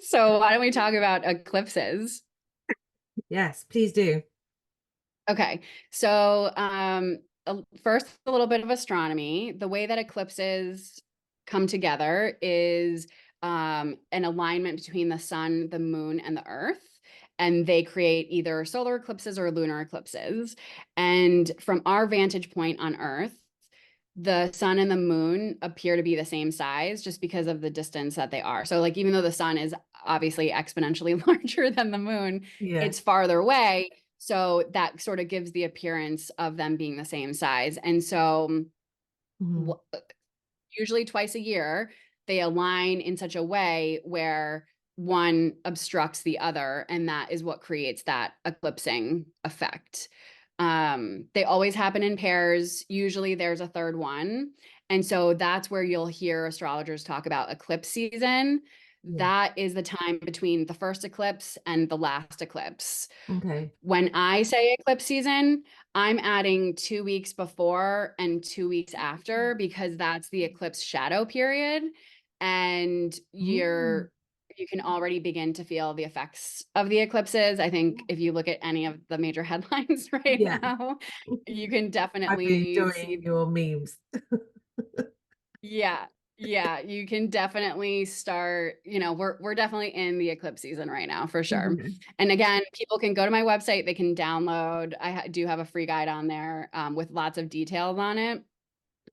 Speaker 2: So why don't we talk about eclipses?
Speaker 1: Yes, please do.
Speaker 2: Okay, so first, a little bit of astronomy. The way that eclipses come together is an alignment between the sun, the moon, and the earth. And they create either solar eclipses or lunar eclipses. And from our vantage point on Earth, the sun and the moon appear to be the same size just because of the distance that they are. So, like, even though the sun is obviously exponentially larger than the moon,
Speaker 1: Yeah.
Speaker 2: it's farther away. So that sort of gives the appearance of them being the same size. And so,
Speaker 1: Hmm.
Speaker 2: usually twice a year, they align in such a way where one obstructs the other, and that is what creates that eclipsing effect. They always happen in pairs. Usually there's a third one. And so that's where you'll hear astrologers talk about eclipse season.
Speaker 1: Yeah.
Speaker 2: That is the time between the first eclipse and the last eclipse.
Speaker 1: Okay.
Speaker 2: When I say eclipse season, I'm adding 2 weeks before and 2 weeks after, because that's the eclipse shadow period. And
Speaker 1: Mm.
Speaker 2: you can already begin to feel the effects of the eclipses. I think if you look at any of the major headlines right
Speaker 1: Yeah.
Speaker 2: now, you can
Speaker 1: I've been
Speaker 2: definitely
Speaker 1: enjoying
Speaker 2: see.
Speaker 1: your memes.
Speaker 2: Yeah. Yeah, you can definitely start, we're definitely in the eclipse season right now for sure.
Speaker 1: Yeah.
Speaker 2: And again, people can go to my website, they can download. Do have a free guide on there with lots of details on it.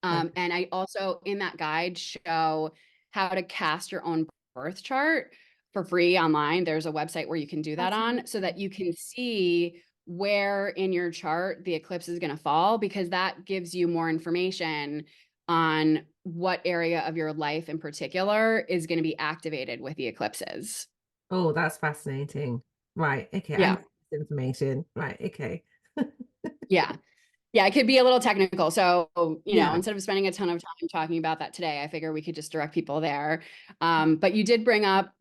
Speaker 2: And I also, in that guide, show how to cast your own birth chart for free online. There's a website where you can do that
Speaker 1: That's
Speaker 2: on, so that
Speaker 1: amazing.
Speaker 2: you can see where in your chart the eclipse is going to fall, because that gives you more information on what area of your life in particular is going to be activated with the eclipses.
Speaker 1: Oh, that's fascinating. Right. Okay. I
Speaker 2: Yeah.
Speaker 1: need this information. Right. Okay.
Speaker 2: Yeah. Yeah, it could be a little technical. So,
Speaker 1: Yeah.
Speaker 2: instead of spending a ton of time talking about that today, I figure we could just direct people there. But you did bring up,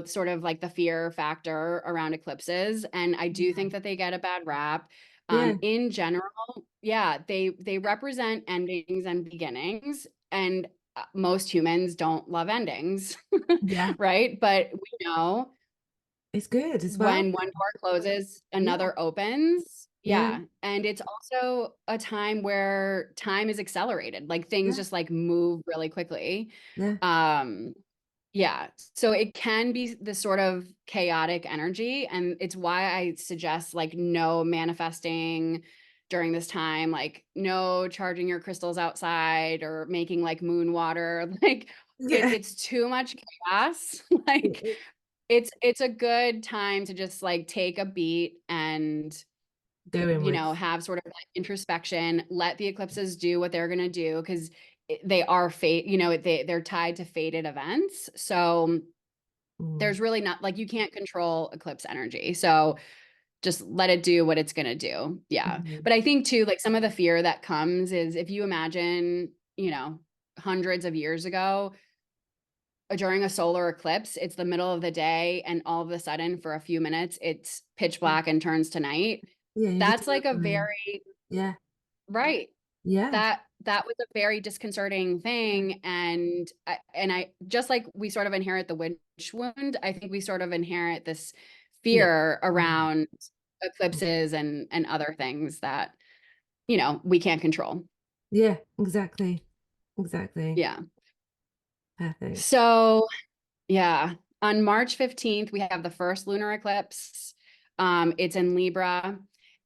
Speaker 2: sort of like the fear factor around eclipses. And I do
Speaker 1: Yeah.
Speaker 2: think that they get a bad rap.
Speaker 1: Yeah.
Speaker 2: In general, yeah, they represent endings and beginnings. And most humans don't love endings,
Speaker 1: Yeah.
Speaker 2: right? But we know
Speaker 1: It's good as well.
Speaker 2: when one door closes,
Speaker 1: Yeah.
Speaker 2: another opens.
Speaker 1: Yeah.
Speaker 2: Yeah. And it's also a time where time is accelerated. Like things
Speaker 1: Yeah.
Speaker 2: just like move really quickly.
Speaker 1: Yeah.
Speaker 2: Um, yeah. So it can be this sort of chaotic energy. And it's why I suggest like no manifesting during this time, like no charging your crystals outside or making like moon water. Like
Speaker 1: Yeah.
Speaker 2: it's too much chaos. Like
Speaker 1: It-
Speaker 2: it's a good time to just like take a beat and
Speaker 1: Go inwards.
Speaker 2: have sort of like introspection, let the eclipses do what they're going to do because they are fate, they're tied to fated events. So
Speaker 1: Mm.
Speaker 2: there's really not like you can't control eclipse energy. So just let it do what it's going to do. Yeah.
Speaker 1: Mhm.
Speaker 2: But I think too, like some of the fear that comes is if you imagine, hundreds of years ago, during a solar eclipse, it's the middle of the day, and all of a sudden, for a few minutes, it's pitch black and turns to night.
Speaker 1: Yeah. You're just
Speaker 2: That's like a
Speaker 1: terrifying.
Speaker 2: very
Speaker 1: Yeah.
Speaker 2: right.
Speaker 1: Yeah.
Speaker 2: That was a very disconcerting thing, and I just like we sort of inherit the witch wound. I think we sort of inherit this
Speaker 1: Yeah.
Speaker 2: fear
Speaker 1: Mm.
Speaker 2: around eclipses and other things that we can't control.
Speaker 1: Yeah. Exactly. Exactly.
Speaker 2: Yeah.
Speaker 1: Perfect.
Speaker 2: So yeah. On March 15th, we have the first lunar eclipse. It's in Libra.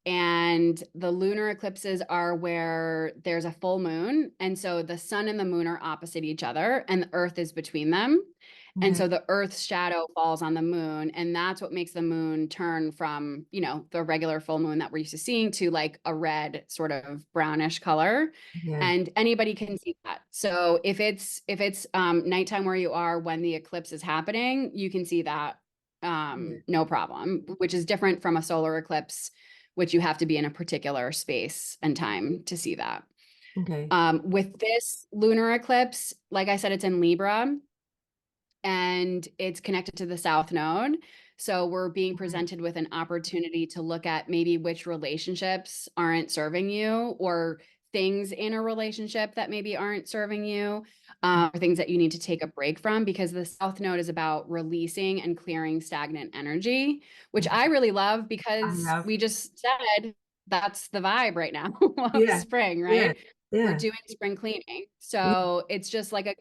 Speaker 2: And the lunar eclipses are where there's a full moon. And so the sun and the moon are opposite each other, and the earth is between them. And
Speaker 1: Okay.
Speaker 2: so the earth's shadow falls on the moon. And that's what makes the moon turn from, the regular full moon that we're used to seeing to like a red, sort of brownish color,
Speaker 1: Yeah.
Speaker 2: and anybody can see that. So if it's nighttime where you are when the eclipse is happening, you can see that
Speaker 1: Yeah.
Speaker 2: no problem, which is different from a solar eclipse, which you have to be in a particular space and time to see that.
Speaker 1: Okay.
Speaker 2: With this lunar eclipse, like I said, it's in Libra and it's connected to the South Node. So we're being
Speaker 1: Right.
Speaker 2: presented with an opportunity to look at maybe which relationships aren't serving you, or things in a relationship that maybe aren't serving you, or things that you need to take a break from, because the South Node is about releasing and clearing stagnant energy, which I really love
Speaker 1: I
Speaker 2: because
Speaker 1: love.
Speaker 2: we just said that's the vibe right now of
Speaker 1: Yeah.
Speaker 2: spring,
Speaker 1: Yeah.
Speaker 2: right? We're
Speaker 1: Yeah.
Speaker 2: doing spring cleaning.
Speaker 1: Yeah.
Speaker 2: So it's just like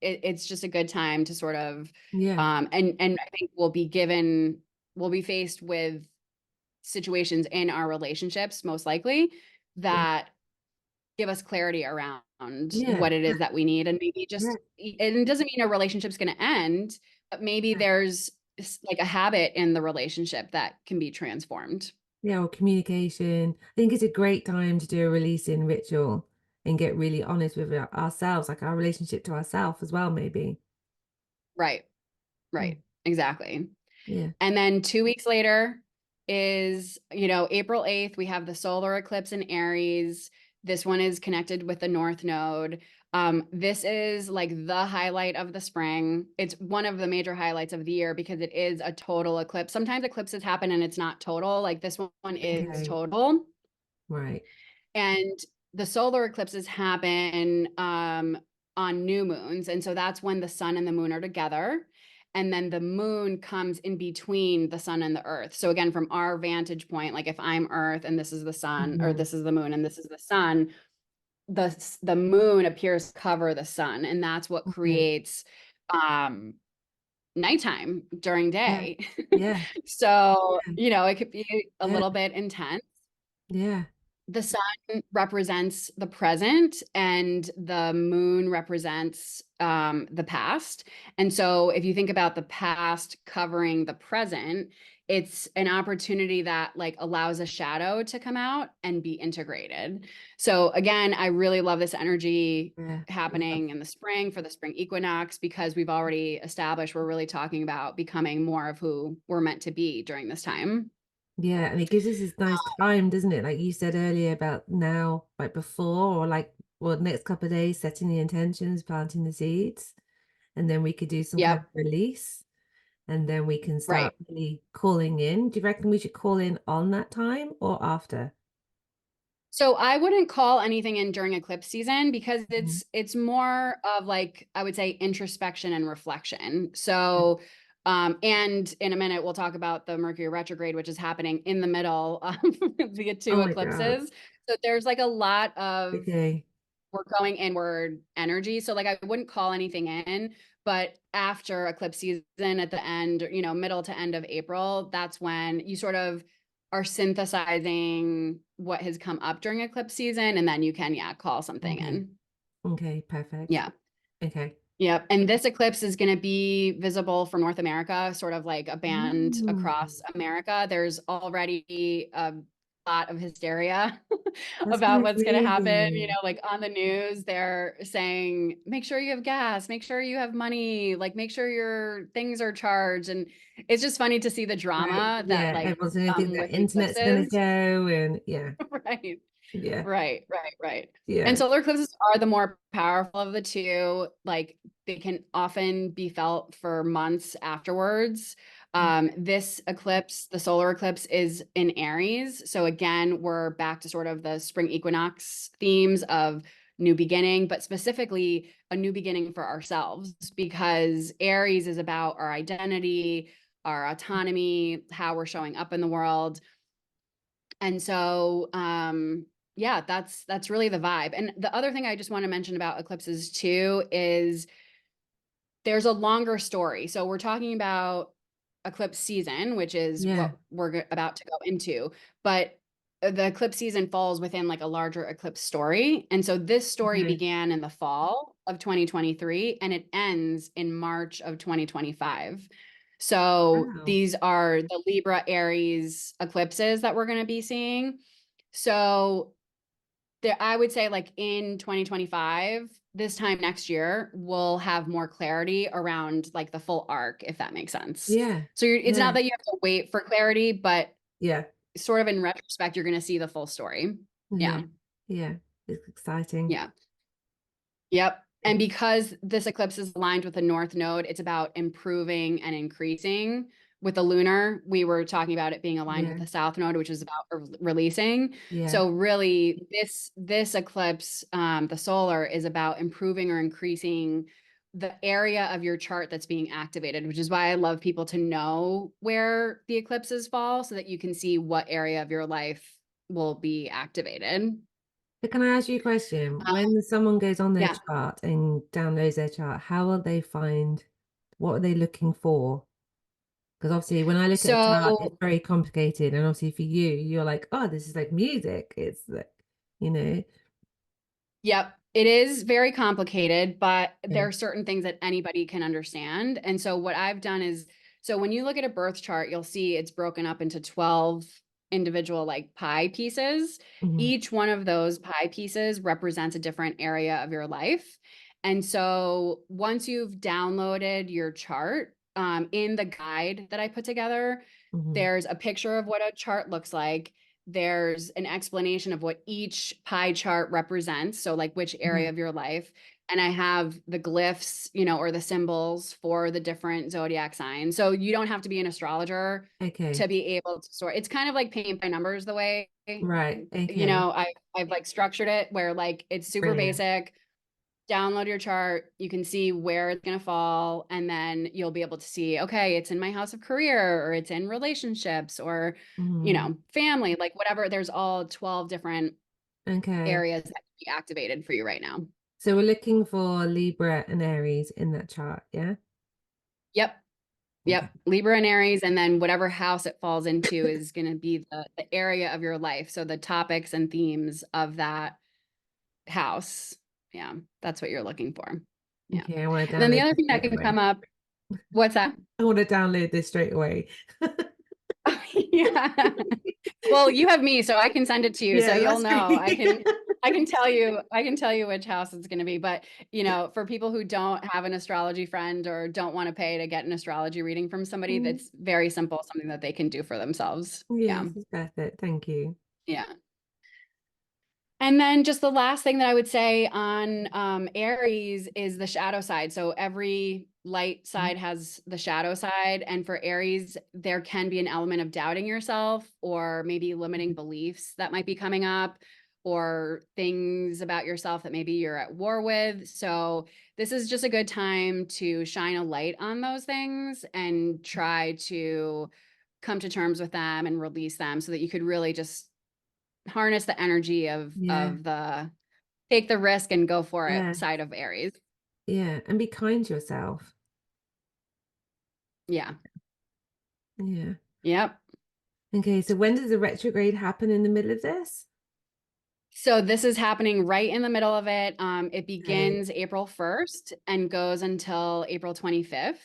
Speaker 2: it's just a good time to sort of
Speaker 1: Yeah.
Speaker 2: and I think we'll be faced with situations in our relationships most likely
Speaker 1: Yeah.
Speaker 2: that give us clarity around
Speaker 1: Yeah.
Speaker 2: what it is that we need, and maybe
Speaker 1: Yeah.
Speaker 2: just and it doesn't mean a relationship's going to end, but maybe there's like a habit in the relationship that can be transformed.
Speaker 1: Yeah. Or communication. I think it's a great time to do a releasing ritual and get really honest with ourselves, like our relationship to ourselves as well, maybe.
Speaker 2: Right,
Speaker 1: Mm.
Speaker 2: right, exactly.
Speaker 1: Yeah.
Speaker 2: And then 2 weeks later is, April 8th, we have the solar eclipse in Aries. This one is connected with the North Node. This is like the highlight of the spring. It's one of the major highlights of the year because it is a total eclipse. Sometimes eclipses happen and it's not total. Like this one is
Speaker 1: Okay.
Speaker 2: total.
Speaker 1: Right.
Speaker 2: And the solar eclipses happen on new moons. And so that's when the sun and the moon are together. And then the moon comes in between the sun and the earth. So again, from our vantage point, like if I'm earth and this is the sun, or
Speaker 1: Mhm.
Speaker 2: this is the moon and this is the sun, the moon appears to cover the sun. And that's what
Speaker 1: Okay.
Speaker 2: creates um nighttime during
Speaker 1: Yeah.
Speaker 2: day.
Speaker 1: Yeah.
Speaker 2: So,
Speaker 1: Yeah.
Speaker 2: it could be a
Speaker 1: Yeah.
Speaker 2: little bit intense.
Speaker 1: Yeah.
Speaker 2: The sun represents the present and the moon represents the past. And so if you think about the past covering the present, it's an opportunity that like allows a shadow to come out and be integrated. So again, I really love this energy
Speaker 1: Yeah. Love.
Speaker 2: happening in the spring for the spring equinox, because we've already established we're really talking about becoming more of who we're meant to be during this time.
Speaker 1: Yeah, and it gives us this nice time, doesn't it? Like you said earlier about now, like before, or like, well, next couple of days, setting the intentions, planting the seeds, and then we could do some kind of
Speaker 2: Yep.
Speaker 1: release, and then we can
Speaker 2: Right.
Speaker 1: start really calling in. Do you reckon we should call in on that time or after?
Speaker 2: So I wouldn't call anything in during eclipse season, because
Speaker 1: Mhm.
Speaker 2: it's more of like, I would say, introspection and reflection.
Speaker 1: Yeah.
Speaker 2: So and in a minute we'll talk about the Mercury retrograde, which is happening in the middle of the
Speaker 1: Oh
Speaker 2: two
Speaker 1: my God.
Speaker 2: eclipses. So there's like a lot of,
Speaker 1: Okay.
Speaker 2: we're going inward energy. So like I wouldn't call anything in, but after eclipse season at the end, middle to end of April, that's when you sort of are synthesizing what has come up during eclipse season, and then you can, yeah, call something
Speaker 1: Okay.
Speaker 2: in.
Speaker 1: Okay. Perfect.
Speaker 2: Yeah.
Speaker 1: Okay.
Speaker 2: Yep. And this eclipse is going to be visible for North America, sort of like a band
Speaker 1: Mm,
Speaker 2: across America. There's already a lot of hysteria
Speaker 1: that's
Speaker 2: about
Speaker 1: gonna
Speaker 2: what's
Speaker 1: be
Speaker 2: going to happen.
Speaker 1: amazing.
Speaker 2: Like on the news, they're saying, make sure you have gas, make sure you have money, like make sure your things are charged. And it's just funny to see the
Speaker 1: Right.
Speaker 2: drama that
Speaker 1: Yeah.
Speaker 2: like
Speaker 1: Everyone's gonna think
Speaker 2: come
Speaker 1: that
Speaker 2: with the
Speaker 1: internet's gonna
Speaker 2: eclipses.
Speaker 1: go, and yeah.
Speaker 2: Right.
Speaker 1: Yeah.
Speaker 2: Right. And
Speaker 1: Yeah.
Speaker 2: solar eclipses are the more powerful of the two. Like they can often be felt for months afterwards. This eclipse, the solar eclipse, is in Aries. So again, we're back to sort of the spring equinox themes of new beginning, but specifically a new beginning for ourselves, because Aries is about our identity, our autonomy, how we're showing up in the world. And so, yeah, that's really the vibe. And the other thing I just want to mention about eclipses too is there's a longer story. So we're talking about eclipse season, which is
Speaker 1: Yeah.
Speaker 2: what we're about to go into, but the eclipse season falls within like a larger eclipse story. And so this story
Speaker 1: Okay.
Speaker 2: began in the fall of 2023 and it ends in March of 2025. So
Speaker 1: Wow.
Speaker 2: these are the Libra Aries eclipses that we're going to be seeing. So there, I would say like in 2025, this time next year, we'll have more clarity around like the full arc, if that makes sense.
Speaker 1: Yeah.
Speaker 2: So it's not
Speaker 1: Yeah.
Speaker 2: that you have to wait for clarity, but
Speaker 1: Yeah.
Speaker 2: sort of in retrospect, you're going to see the full story.
Speaker 1: Yeah.
Speaker 2: Yeah.
Speaker 1: Yeah. It's exciting.
Speaker 2: Yeah. Yep. And because this eclipse is aligned with the North Node, it's about improving and increasing. With the lunar, we were talking about it being aligned with
Speaker 1: Yeah.
Speaker 2: the South Node, which is about releasing.
Speaker 1: Yeah.
Speaker 2: So really, this eclipse, the solar, is about improving or increasing the area of your chart that's being activated, which is why I love people to know where the eclipses fall so that you can see what area of your life will be activated.
Speaker 1: But can I ask you a question? When someone goes on their
Speaker 2: Yeah.
Speaker 1: chart and downloads their chart, how will they find what are they looking for? Because obviously, when I look at a chart, it's
Speaker 2: So
Speaker 1: very complicated. And obviously, for you, you're like, oh, this is like music. It's like, you know.
Speaker 2: yep, it is very complicated, but there
Speaker 1: Okay.
Speaker 2: are certain things that anybody can understand. And so what I've done is, so when you look at a birth chart, you'll see it's broken up into 12 individual like pie pieces.
Speaker 1: Hmm.
Speaker 2: Each one of those pie pieces represents a different area of your life. And so once you've downloaded your chart, in the guide that I put together,
Speaker 1: Hmm.
Speaker 2: there's a picture of what a chart looks like. There's an explanation of what each pie chart represents. So, like which
Speaker 1: Hmm.
Speaker 2: area of your life. And I have the glyphs, or the symbols for the different zodiac signs. So you don't have to be an astrologer to
Speaker 1: Okay.
Speaker 2: be able to sort. It's kind of like paint by numbers the way,
Speaker 1: Right. Okay.
Speaker 2: I've like structured it where like it's super
Speaker 1: Brilliant.
Speaker 2: basic. Download your chart, you can see where it's going to fall, and then you'll be able to see, okay, it's in my house of career, or it's in relationships, or
Speaker 1: Hmm.
Speaker 2: family, like whatever. There's all 12 different
Speaker 1: Okay.
Speaker 2: areas that can be activated for you right now.
Speaker 1: So we're looking for Libra and Aries in that chart. Yeah.
Speaker 2: Yep.
Speaker 1: Okay.
Speaker 2: Yep. Libra and Aries, and then whatever house it falls into is going to be the area of your life. So the topics and themes of that house. Yeah, that's what you're looking for. Yeah.
Speaker 1: Okay. I want to
Speaker 2: And then the
Speaker 1: download
Speaker 2: other
Speaker 1: this
Speaker 2: thing that
Speaker 1: straight
Speaker 2: can
Speaker 1: away.
Speaker 2: come up, what's that?
Speaker 1: I want to download this straight away.
Speaker 2: Yeah. Well, you have me, so I can send it to you, so
Speaker 1: Yeah,
Speaker 2: you'll
Speaker 1: that's
Speaker 2: know.
Speaker 1: great.
Speaker 2: I can tell you which house it's going to be. But, you know, for people who don't have an astrology friend or don't want to pay to get an astrology reading from somebody,
Speaker 1: Mm,
Speaker 2: that's very simple, something that they can do for themselves. Yeah.
Speaker 1: yes, it's perfect. Thank you.
Speaker 2: Yeah. And then just the last thing that I would say on Aries is the shadow side. So every light
Speaker 1: Mm,
Speaker 2: side has the shadow side. And for Aries, there can be an element of doubting yourself or maybe limiting beliefs that might be coming up or things about yourself that maybe you're at war with. So this is just a good time to shine a light on those things and try to come to terms with them and release them so that you could really just harness the energy
Speaker 1: yeah,
Speaker 2: of the take the risk and go for it
Speaker 1: yeah,
Speaker 2: side of Aries.
Speaker 1: yeah. And be kind to yourself.
Speaker 2: Yeah.
Speaker 1: Yeah.
Speaker 2: Yep.
Speaker 1: Okay, so when does the retrograde happen in the middle of this?
Speaker 2: So this is happening right in the middle of it. It
Speaker 1: Okay.
Speaker 2: begins April 1st and goes until April 25th.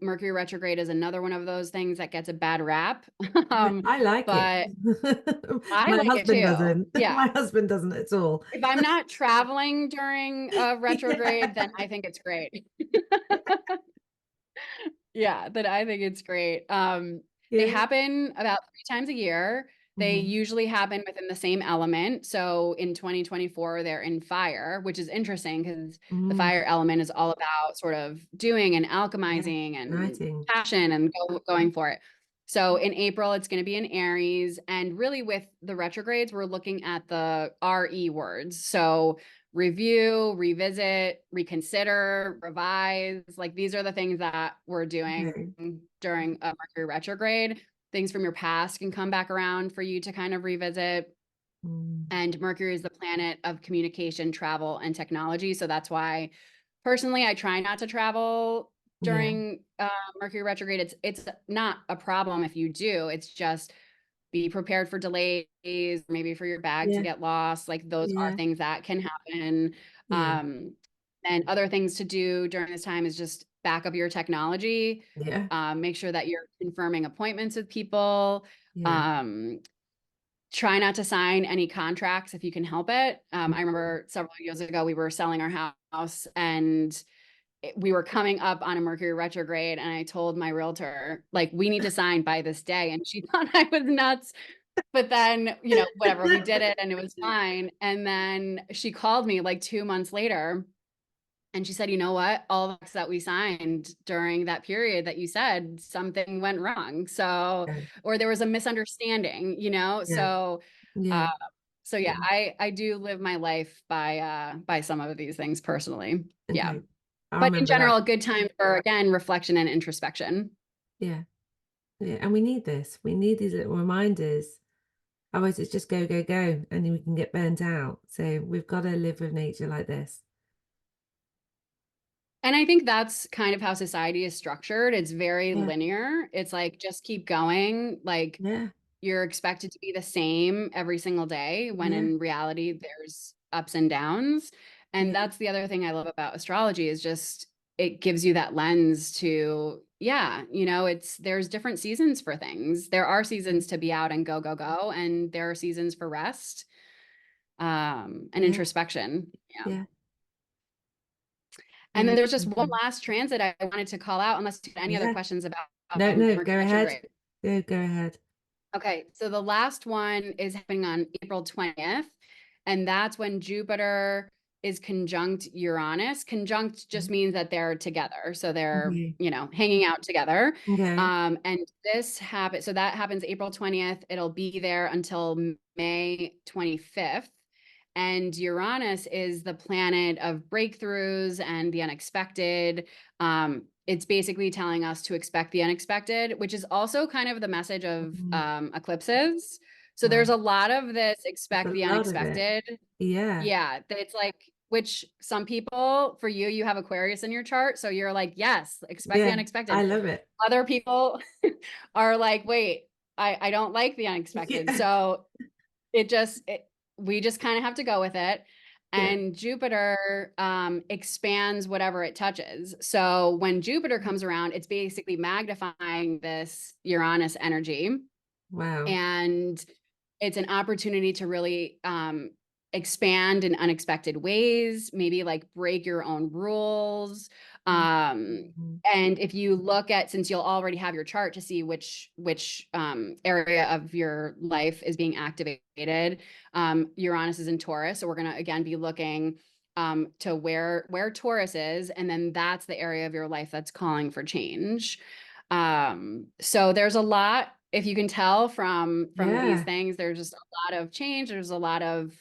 Speaker 2: Mercury retrograde is another one of those things that gets a bad rap.
Speaker 1: I like it.
Speaker 2: But I
Speaker 1: My
Speaker 2: like it
Speaker 1: husband
Speaker 2: too.
Speaker 1: doesn't.
Speaker 2: Yeah.
Speaker 1: My husband doesn't at all.
Speaker 2: If I'm not traveling during a retrograde, then
Speaker 1: Yeah.
Speaker 2: I think it's great. Yeah, but I think it's great. They
Speaker 1: Yeah.
Speaker 2: happen about 3 times a year. They
Speaker 1: Mhm.
Speaker 2: usually happen within the same element. So in 2024, they're in fire, which is interesting because the
Speaker 1: Mm,
Speaker 2: fire element is all about sort of doing and
Speaker 1: yeah.
Speaker 2: alchemizing and
Speaker 1: Exciting.
Speaker 2: passion and going for it. So in April, it's going to be in Aries. And really, with the retrogrades, we're looking at the RE words. So review, revisit, reconsider, revise. Like these are the things that we're doing
Speaker 1: Okay.
Speaker 2: during a Mercury retrograde. Things from your past can come back around for you to kind of revisit.
Speaker 1: Mm,
Speaker 2: And Mercury is the planet of communication, travel, and technology. So that's why personally I try not to travel
Speaker 1: yeah.
Speaker 2: during Mercury retrograde. It's not a problem if you do. It's just be prepared for delays, maybe for your bag to
Speaker 1: Yeah.
Speaker 2: get lost. Like those are
Speaker 1: Yeah.
Speaker 2: things that can happen.
Speaker 1: Yeah.
Speaker 2: Um, and other things to do during this time is just back up your technology.
Speaker 1: Yeah.
Speaker 2: Make sure that you're confirming appointments with people.
Speaker 1: Yeah.
Speaker 2: Um, Try not to sign any contracts if you can help it. I
Speaker 1: Mhm.
Speaker 2: remember several years ago, we were selling our house and we were coming up on a Mercury retrograde. And I told my realtor, like, we need to sign by this day. And she thought I was nuts. But then, you know, whatever, we did it and it was fine. And then she called me like 2 months later and she said, you know what? All the that we signed during that period that you said something went wrong. So,
Speaker 1: Yeah.
Speaker 2: or there was a misunderstanding, you know?
Speaker 1: Yeah.
Speaker 2: Uh,
Speaker 1: Yeah.
Speaker 2: so yeah, I do live my life by some of these things personally. Yeah.
Speaker 1: Okay. I
Speaker 2: But in
Speaker 1: remember that.
Speaker 2: general, a good time for again, reflection and introspection.
Speaker 1: Yeah. Yeah. And we need this. We need these little reminders. Otherwise, it's just go, go, go, and then we can get burnt out. So we've got to live with nature like this.
Speaker 2: And I think that's kind of how society is structured. It's very
Speaker 1: Yeah.
Speaker 2: linear. It's like just keep going. Like
Speaker 1: Yeah.
Speaker 2: you're expected to be the same every single day when
Speaker 1: Yeah.
Speaker 2: in reality there's ups and downs. And
Speaker 1: Yeah.
Speaker 2: that's the other thing I love about astrology is just it gives you that lens to, yeah, you know, it's there's different seasons for things. There are seasons to be out and go, go, go, and there are seasons for rest and
Speaker 1: Yeah.
Speaker 2: introspection. Yeah.
Speaker 1: Yeah.
Speaker 2: And
Speaker 1: Yeah.
Speaker 2: then there's just one
Speaker 1: Mhm.
Speaker 2: last transit I wanted to call out, unless you had any other
Speaker 1: Yeah.
Speaker 2: questions about
Speaker 1: No, no, go
Speaker 2: Mercury
Speaker 1: ahead.
Speaker 2: retrograde.
Speaker 1: Go ahead.
Speaker 2: Okay, so the last one is happening on April 20th, and that's when Jupiter is conjunct Uranus. Conjunct just means that they're together. So they're,
Speaker 1: Okay.
Speaker 2: you know, hanging out together.
Speaker 1: Okay.
Speaker 2: And this happens, so that happens April 20th. It'll be there until May 25th. And Uranus is the planet of breakthroughs and the unexpected. It's basically telling us to expect the unexpected, which is also kind of the message of
Speaker 1: Mhm.
Speaker 2: eclipses. So
Speaker 1: Wow.
Speaker 2: there's a lot of this
Speaker 1: That's
Speaker 2: expect
Speaker 1: a
Speaker 2: the
Speaker 1: lot of it.
Speaker 2: unexpected.
Speaker 1: Yeah.
Speaker 2: Yeah, that it's like, which some people, for you, you have Aquarius in your chart. So you're like, yes, expect the
Speaker 1: Yeah. I
Speaker 2: unexpected.
Speaker 1: love it.
Speaker 2: Other people are like, wait, I don't like the unexpected.
Speaker 1: Yeah.
Speaker 2: So we just kind of have to go with it.
Speaker 1: Yeah.
Speaker 2: And Jupiter expands whatever it touches. So when Jupiter comes around, it's basically magnifying this Uranus energy.
Speaker 1: Wow.
Speaker 2: And it's an opportunity to really expand in unexpected ways, maybe like break your own rules.
Speaker 1: Mhm.
Speaker 2: And if you look at, since you'll already have your chart to see which area of your life is being activated, Uranus is in Taurus, so we're going to again be looking to where Taurus is, and then that's the area of your life that's calling for change. So there's a lot, if you can tell from these
Speaker 1: Yeah.
Speaker 2: things, there's just a lot of change. There's a lot of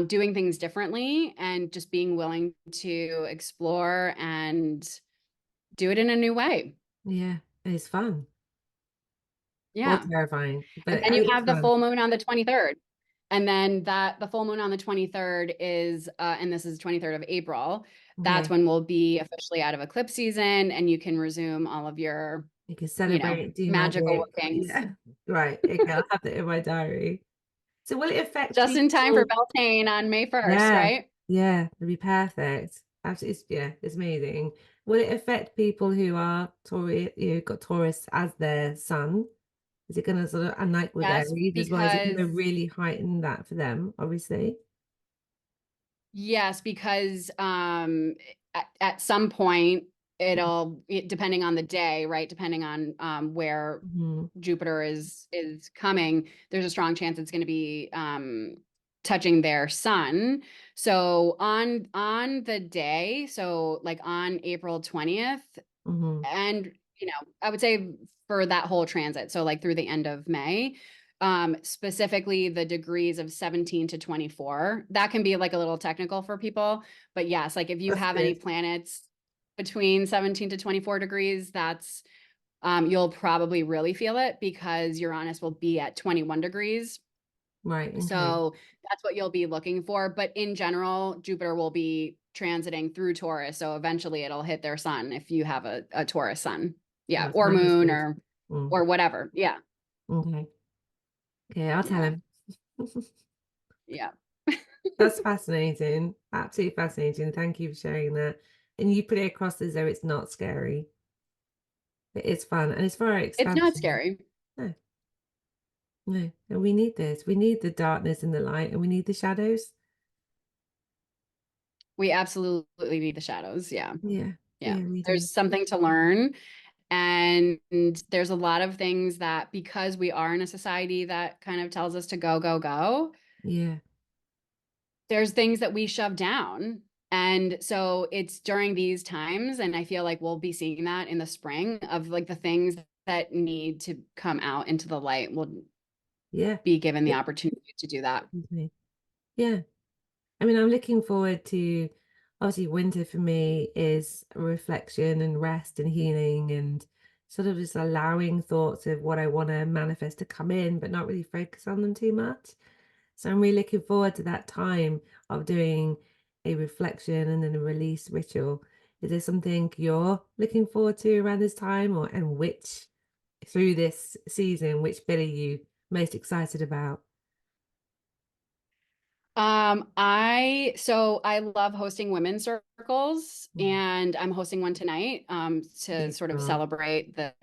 Speaker 2: doing things differently and just being willing to explore and do it in a new way.
Speaker 1: Yeah. It's fun or
Speaker 2: Yeah.
Speaker 1: terrifying,
Speaker 2: And
Speaker 1: but
Speaker 2: then you
Speaker 1: it's
Speaker 2: have the
Speaker 1: fun.
Speaker 2: full moon on the 23rd. And then that the full moon on the 23rd is, and this is 23rd of April. That's
Speaker 1: Okay.
Speaker 2: when we'll be officially out of eclipse season and you can resume all of your,
Speaker 1: You can
Speaker 2: you know,
Speaker 1: celebrate, do
Speaker 2: magical
Speaker 1: magic.
Speaker 2: workings.
Speaker 1: Yeah. Right. Okay. I'll have that in my diary. So will it affect
Speaker 2: Just in time for
Speaker 1: people?
Speaker 2: Beltane on May 1st,
Speaker 1: Yeah.
Speaker 2: right?
Speaker 1: Yeah. It'd be perfect. Absolutely. Yeah. It's amazing. Will it affect people who are Taurus, got Taurus as their sun? Is it going to sort of, and like with
Speaker 2: Yes,
Speaker 1: Aries as well, is it going to
Speaker 2: because
Speaker 1: really heighten that for them, obviously?
Speaker 2: yes, because at some point depending on the day, right? Depending on where
Speaker 1: Hmm.
Speaker 2: Jupiter is coming, there's a strong chance it's going to be touching their sun. So on the day, so like on April 20th,
Speaker 1: Hmm.
Speaker 2: and I would say for that whole transit, so like through the end of May, specifically the degrees of 17 to 24, that can be like a little technical for people, but yes, like if you
Speaker 1: That's
Speaker 2: have any
Speaker 1: good.
Speaker 2: planets between 17 to 24 degrees, that's you'll probably really feel it because Uranus will be at 21 degrees.
Speaker 1: Right. Okay.
Speaker 2: So that's what you'll be looking for. But in general, Jupiter will be transiting through Taurus. So eventually it'll hit their sun if you have a Taurus sun. Yeah.
Speaker 1: That's
Speaker 2: Or moon
Speaker 1: understood. Mm.
Speaker 2: or whatever. Yeah.
Speaker 1: Okay. Okay. I'll tell
Speaker 2: Yeah.
Speaker 1: him.
Speaker 2: Yeah.
Speaker 1: That's fascinating. Absolutely fascinating. Thank you for sharing that. And you put it across as though it's not scary. It's fun and it's for our
Speaker 2: It's not
Speaker 1: expansion.
Speaker 2: scary.
Speaker 1: No, no. And we need this. We need the darkness and the light, and we need the shadows.
Speaker 2: We absolutely need the shadows. Yeah.
Speaker 1: Yeah.
Speaker 2: Yeah.
Speaker 1: Yeah, we do.
Speaker 2: There's something to learn. And there's a lot of things that because we are in a society that kind of tells us to go, go, go,
Speaker 1: Yeah.
Speaker 2: there's things that we shove down. And so it's during these times, and I feel like we'll be seeing that in the spring of like the things that need to come out into the light will
Speaker 1: Yeah.
Speaker 2: be given the
Speaker 1: Yeah.
Speaker 2: opportunity to do that.
Speaker 1: Okay. Yeah. I mean, I'm looking forward to obviously winter for me is reflection and rest and healing and sort of just allowing thoughts of what I want to manifest to come in, but not really focus on them too much. So I'm really looking forward to that time of doing a reflection and then a release ritual. Is there something you're looking forward to around this time, or and which through this season, which bit are you most excited about?
Speaker 2: I love hosting women's circles
Speaker 1: Mm.
Speaker 2: and I'm hosting one tonight to sort of
Speaker 1: Beautiful.
Speaker 2: celebrate the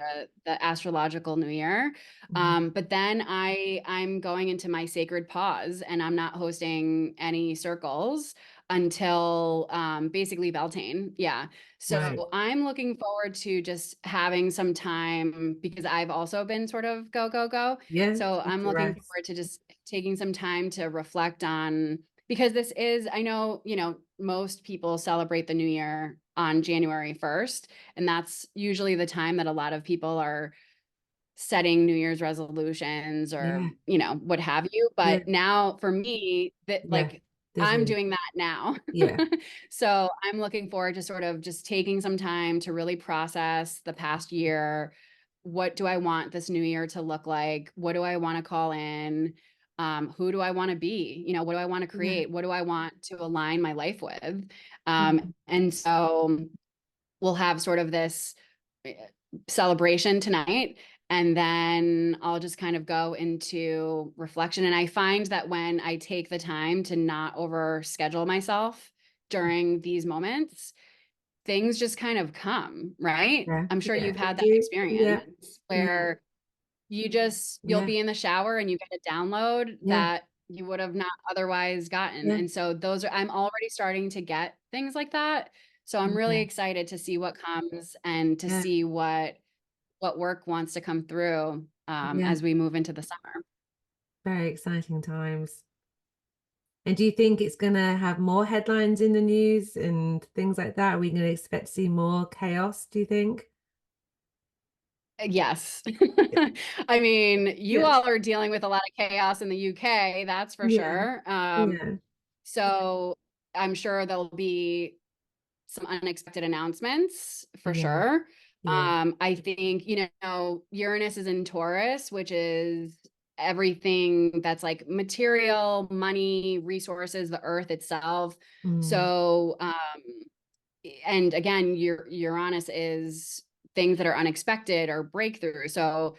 Speaker 2: astrological new year.
Speaker 1: Mhm.
Speaker 2: But then I'm going into my sacred pause and I'm not hosting any circles until basically Beltane. Yeah.
Speaker 1: Right.
Speaker 2: So I'm looking forward to just having some time because I've also been sort of go, go, go.
Speaker 1: Yeah,
Speaker 2: So
Speaker 1: need
Speaker 2: I'm
Speaker 1: to
Speaker 2: looking
Speaker 1: rest.
Speaker 2: forward to just taking some time to reflect on because this is, I know, most people celebrate the new year on January 1st, and that's usually the time that a lot of people are setting New Year's resolutions or,
Speaker 1: Yeah,
Speaker 2: what have you.
Speaker 1: yeah,
Speaker 2: But now for me, that
Speaker 1: yeah.
Speaker 2: like
Speaker 1: This
Speaker 2: I'm
Speaker 1: is
Speaker 2: doing that now.
Speaker 1: yeah,
Speaker 2: So I'm looking forward to sort of just taking some time to really process the past year. What do I want this new year to look like? What do I want to call in? Who do I want to be? What do I want to
Speaker 1: yeah.
Speaker 2: create? What do I want to align my life with?
Speaker 1: Mhm.
Speaker 2: And so we'll have sort of this eh, celebration tonight. And then I'll just kind of go into reflection. And I find that when I take the time to not over schedule myself during these moments, things just kind of come, right?
Speaker 1: Yeah,
Speaker 2: I'm sure
Speaker 1: yeah.
Speaker 2: you've
Speaker 1: They
Speaker 2: had that
Speaker 1: do. Yeah,
Speaker 2: experience
Speaker 1: yeah,
Speaker 2: where you'll
Speaker 1: Yeah.
Speaker 2: be in the shower and you get a download
Speaker 1: Yeah.
Speaker 2: that you would have not otherwise gotten.
Speaker 1: Yeah.
Speaker 2: And so I'm already starting to get things like that. So I'm really
Speaker 1: Yeah.
Speaker 2: excited to see what comes and to
Speaker 1: Yeah.
Speaker 2: see what work wants to come through
Speaker 1: Yeah.
Speaker 2: as we move into the summer.
Speaker 1: Very exciting times. And do you think it's going to have more headlines in the news and things like that? Are we going to expect to see more chaos, do you think?
Speaker 2: Yes. I mean, you
Speaker 1: Yes.
Speaker 2: all are dealing with a lot of chaos in the UK, that's for
Speaker 1: Yeah.
Speaker 2: sure.
Speaker 1: Yeah.
Speaker 2: So I'm sure there'll be some unexpected announcements for
Speaker 1: Yeah.
Speaker 2: sure.
Speaker 1: Yeah.
Speaker 2: I think, Uranus is in Taurus, which is everything that's like material, money, resources, the earth itself.
Speaker 1: Mm.
Speaker 2: So, and again, Uranus is things that are unexpected or breakthrough. So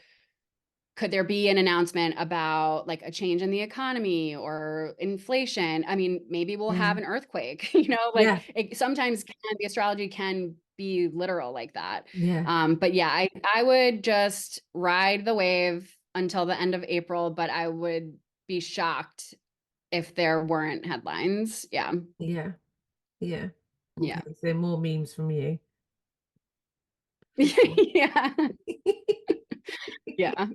Speaker 2: could there be an announcement about like a change in the economy or inflation? I mean, maybe we'll
Speaker 1: Yeah.
Speaker 2: have an earthquake, like
Speaker 1: Yeah.
Speaker 2: sometimes the astrology can be literal like that.
Speaker 1: Yeah.
Speaker 2: But yeah, I would just ride the wave until the end of April, but I would be shocked if there weren't headlines. Yeah.
Speaker 1: Yeah. Yeah.
Speaker 2: Yeah.
Speaker 1: Okay. So more memes from you for sure.
Speaker 2: Yeah. Yeah.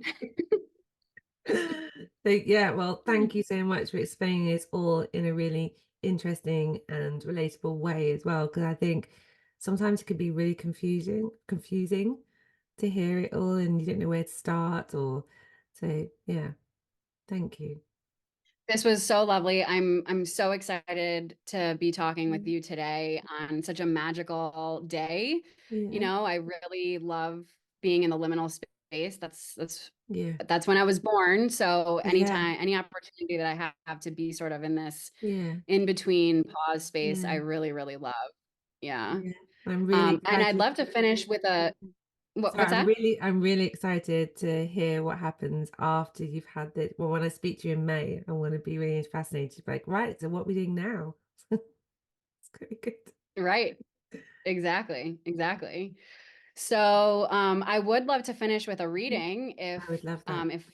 Speaker 1: So yeah, well, thank you so much for explaining this all in a really interesting and relatable way as well, because I think sometimes it can be really confusing to hear it all and you don't know where to start or so yeah, thank you.
Speaker 2: This was so lovely. I'm so excited to be talking with
Speaker 1: Mm.
Speaker 2: you today on such a magical day.
Speaker 1: Yeah,
Speaker 2: I really love being in the liminal space.
Speaker 1: yeah,
Speaker 2: That's when I was born. So
Speaker 1: yeah,
Speaker 2: anytime, any opportunity that I have to be sort of in this
Speaker 1: yeah,
Speaker 2: in between pause space, I
Speaker 1: yeah,
Speaker 2: really, really love. Yeah.
Speaker 1: yeah. I'm really
Speaker 2: And I'd
Speaker 1: excited.
Speaker 2: love to finish with
Speaker 1: So
Speaker 2: what's that?
Speaker 1: I'm really excited to hear what happens after you've had this. Well, when I speak to you in May, I want to be really fascinated. Like, right, so what are we doing now? It's pretty good.
Speaker 2: Right. Exactly. Exactly. So I would love to finish with a reading
Speaker 1: I would love that.
Speaker 2: if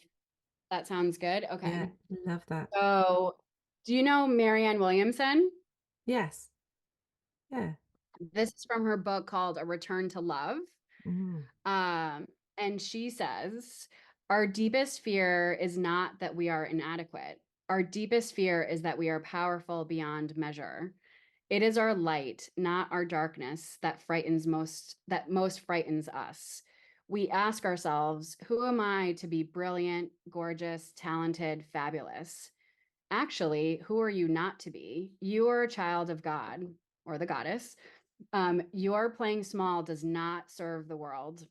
Speaker 2: that sounds good.
Speaker 1: Yeah,
Speaker 2: Okay.
Speaker 1: love that.
Speaker 2: So do you know Marianne Williamson?
Speaker 1: Yes. Yeah.
Speaker 2: This is from her book called A Return to Love.
Speaker 1: Mm.
Speaker 2: Um, and she says, our deepest fear is not that we are inadequate. Our deepest fear is that we are powerful beyond measure. It is our light, not our darkness, that most frightens us. We ask ourselves, who am I to be brilliant, gorgeous, talented, fabulous? Actually, who are you not to be? You are a child of God or the goddess. Your playing small does not serve the world.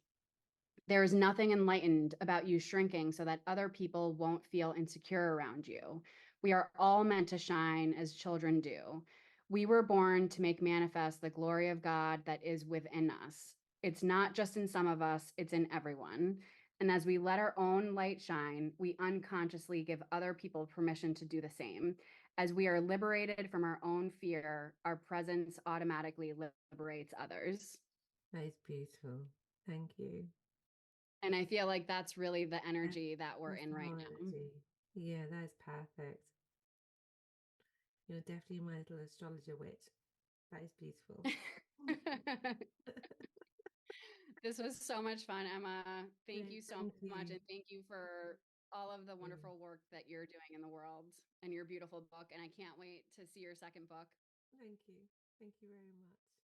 Speaker 2: There is nothing enlightened about you shrinking so that other people won't feel insecure around you. We are all meant to shine as children do. We were born to make manifest the glory of God that is within us. It's not just in some of us, it's in everyone. And as we let our own light shine, we unconsciously give other people permission to do the same. As we are liberated from our own fear, our presence automatically liberates others.
Speaker 1: That is beautiful. Thank you.
Speaker 2: And I feel like that's really the
Speaker 1: That,
Speaker 2: energy that we're
Speaker 1: that's
Speaker 2: in
Speaker 1: the
Speaker 2: right
Speaker 1: whole
Speaker 2: now.
Speaker 1: energy. Yeah, that is perfect. You're definitely my little astrologer witch. That is beautiful.
Speaker 2: This was so much fun, Emma.
Speaker 1: No,
Speaker 2: Thank you so
Speaker 1: thank
Speaker 2: much.
Speaker 1: you.
Speaker 2: And thank you for all of the
Speaker 1: Yeah.
Speaker 2: wonderful work that you're doing in the world and your beautiful book. And I can't wait to see your second book.
Speaker 1: Thank you. Thank you very much.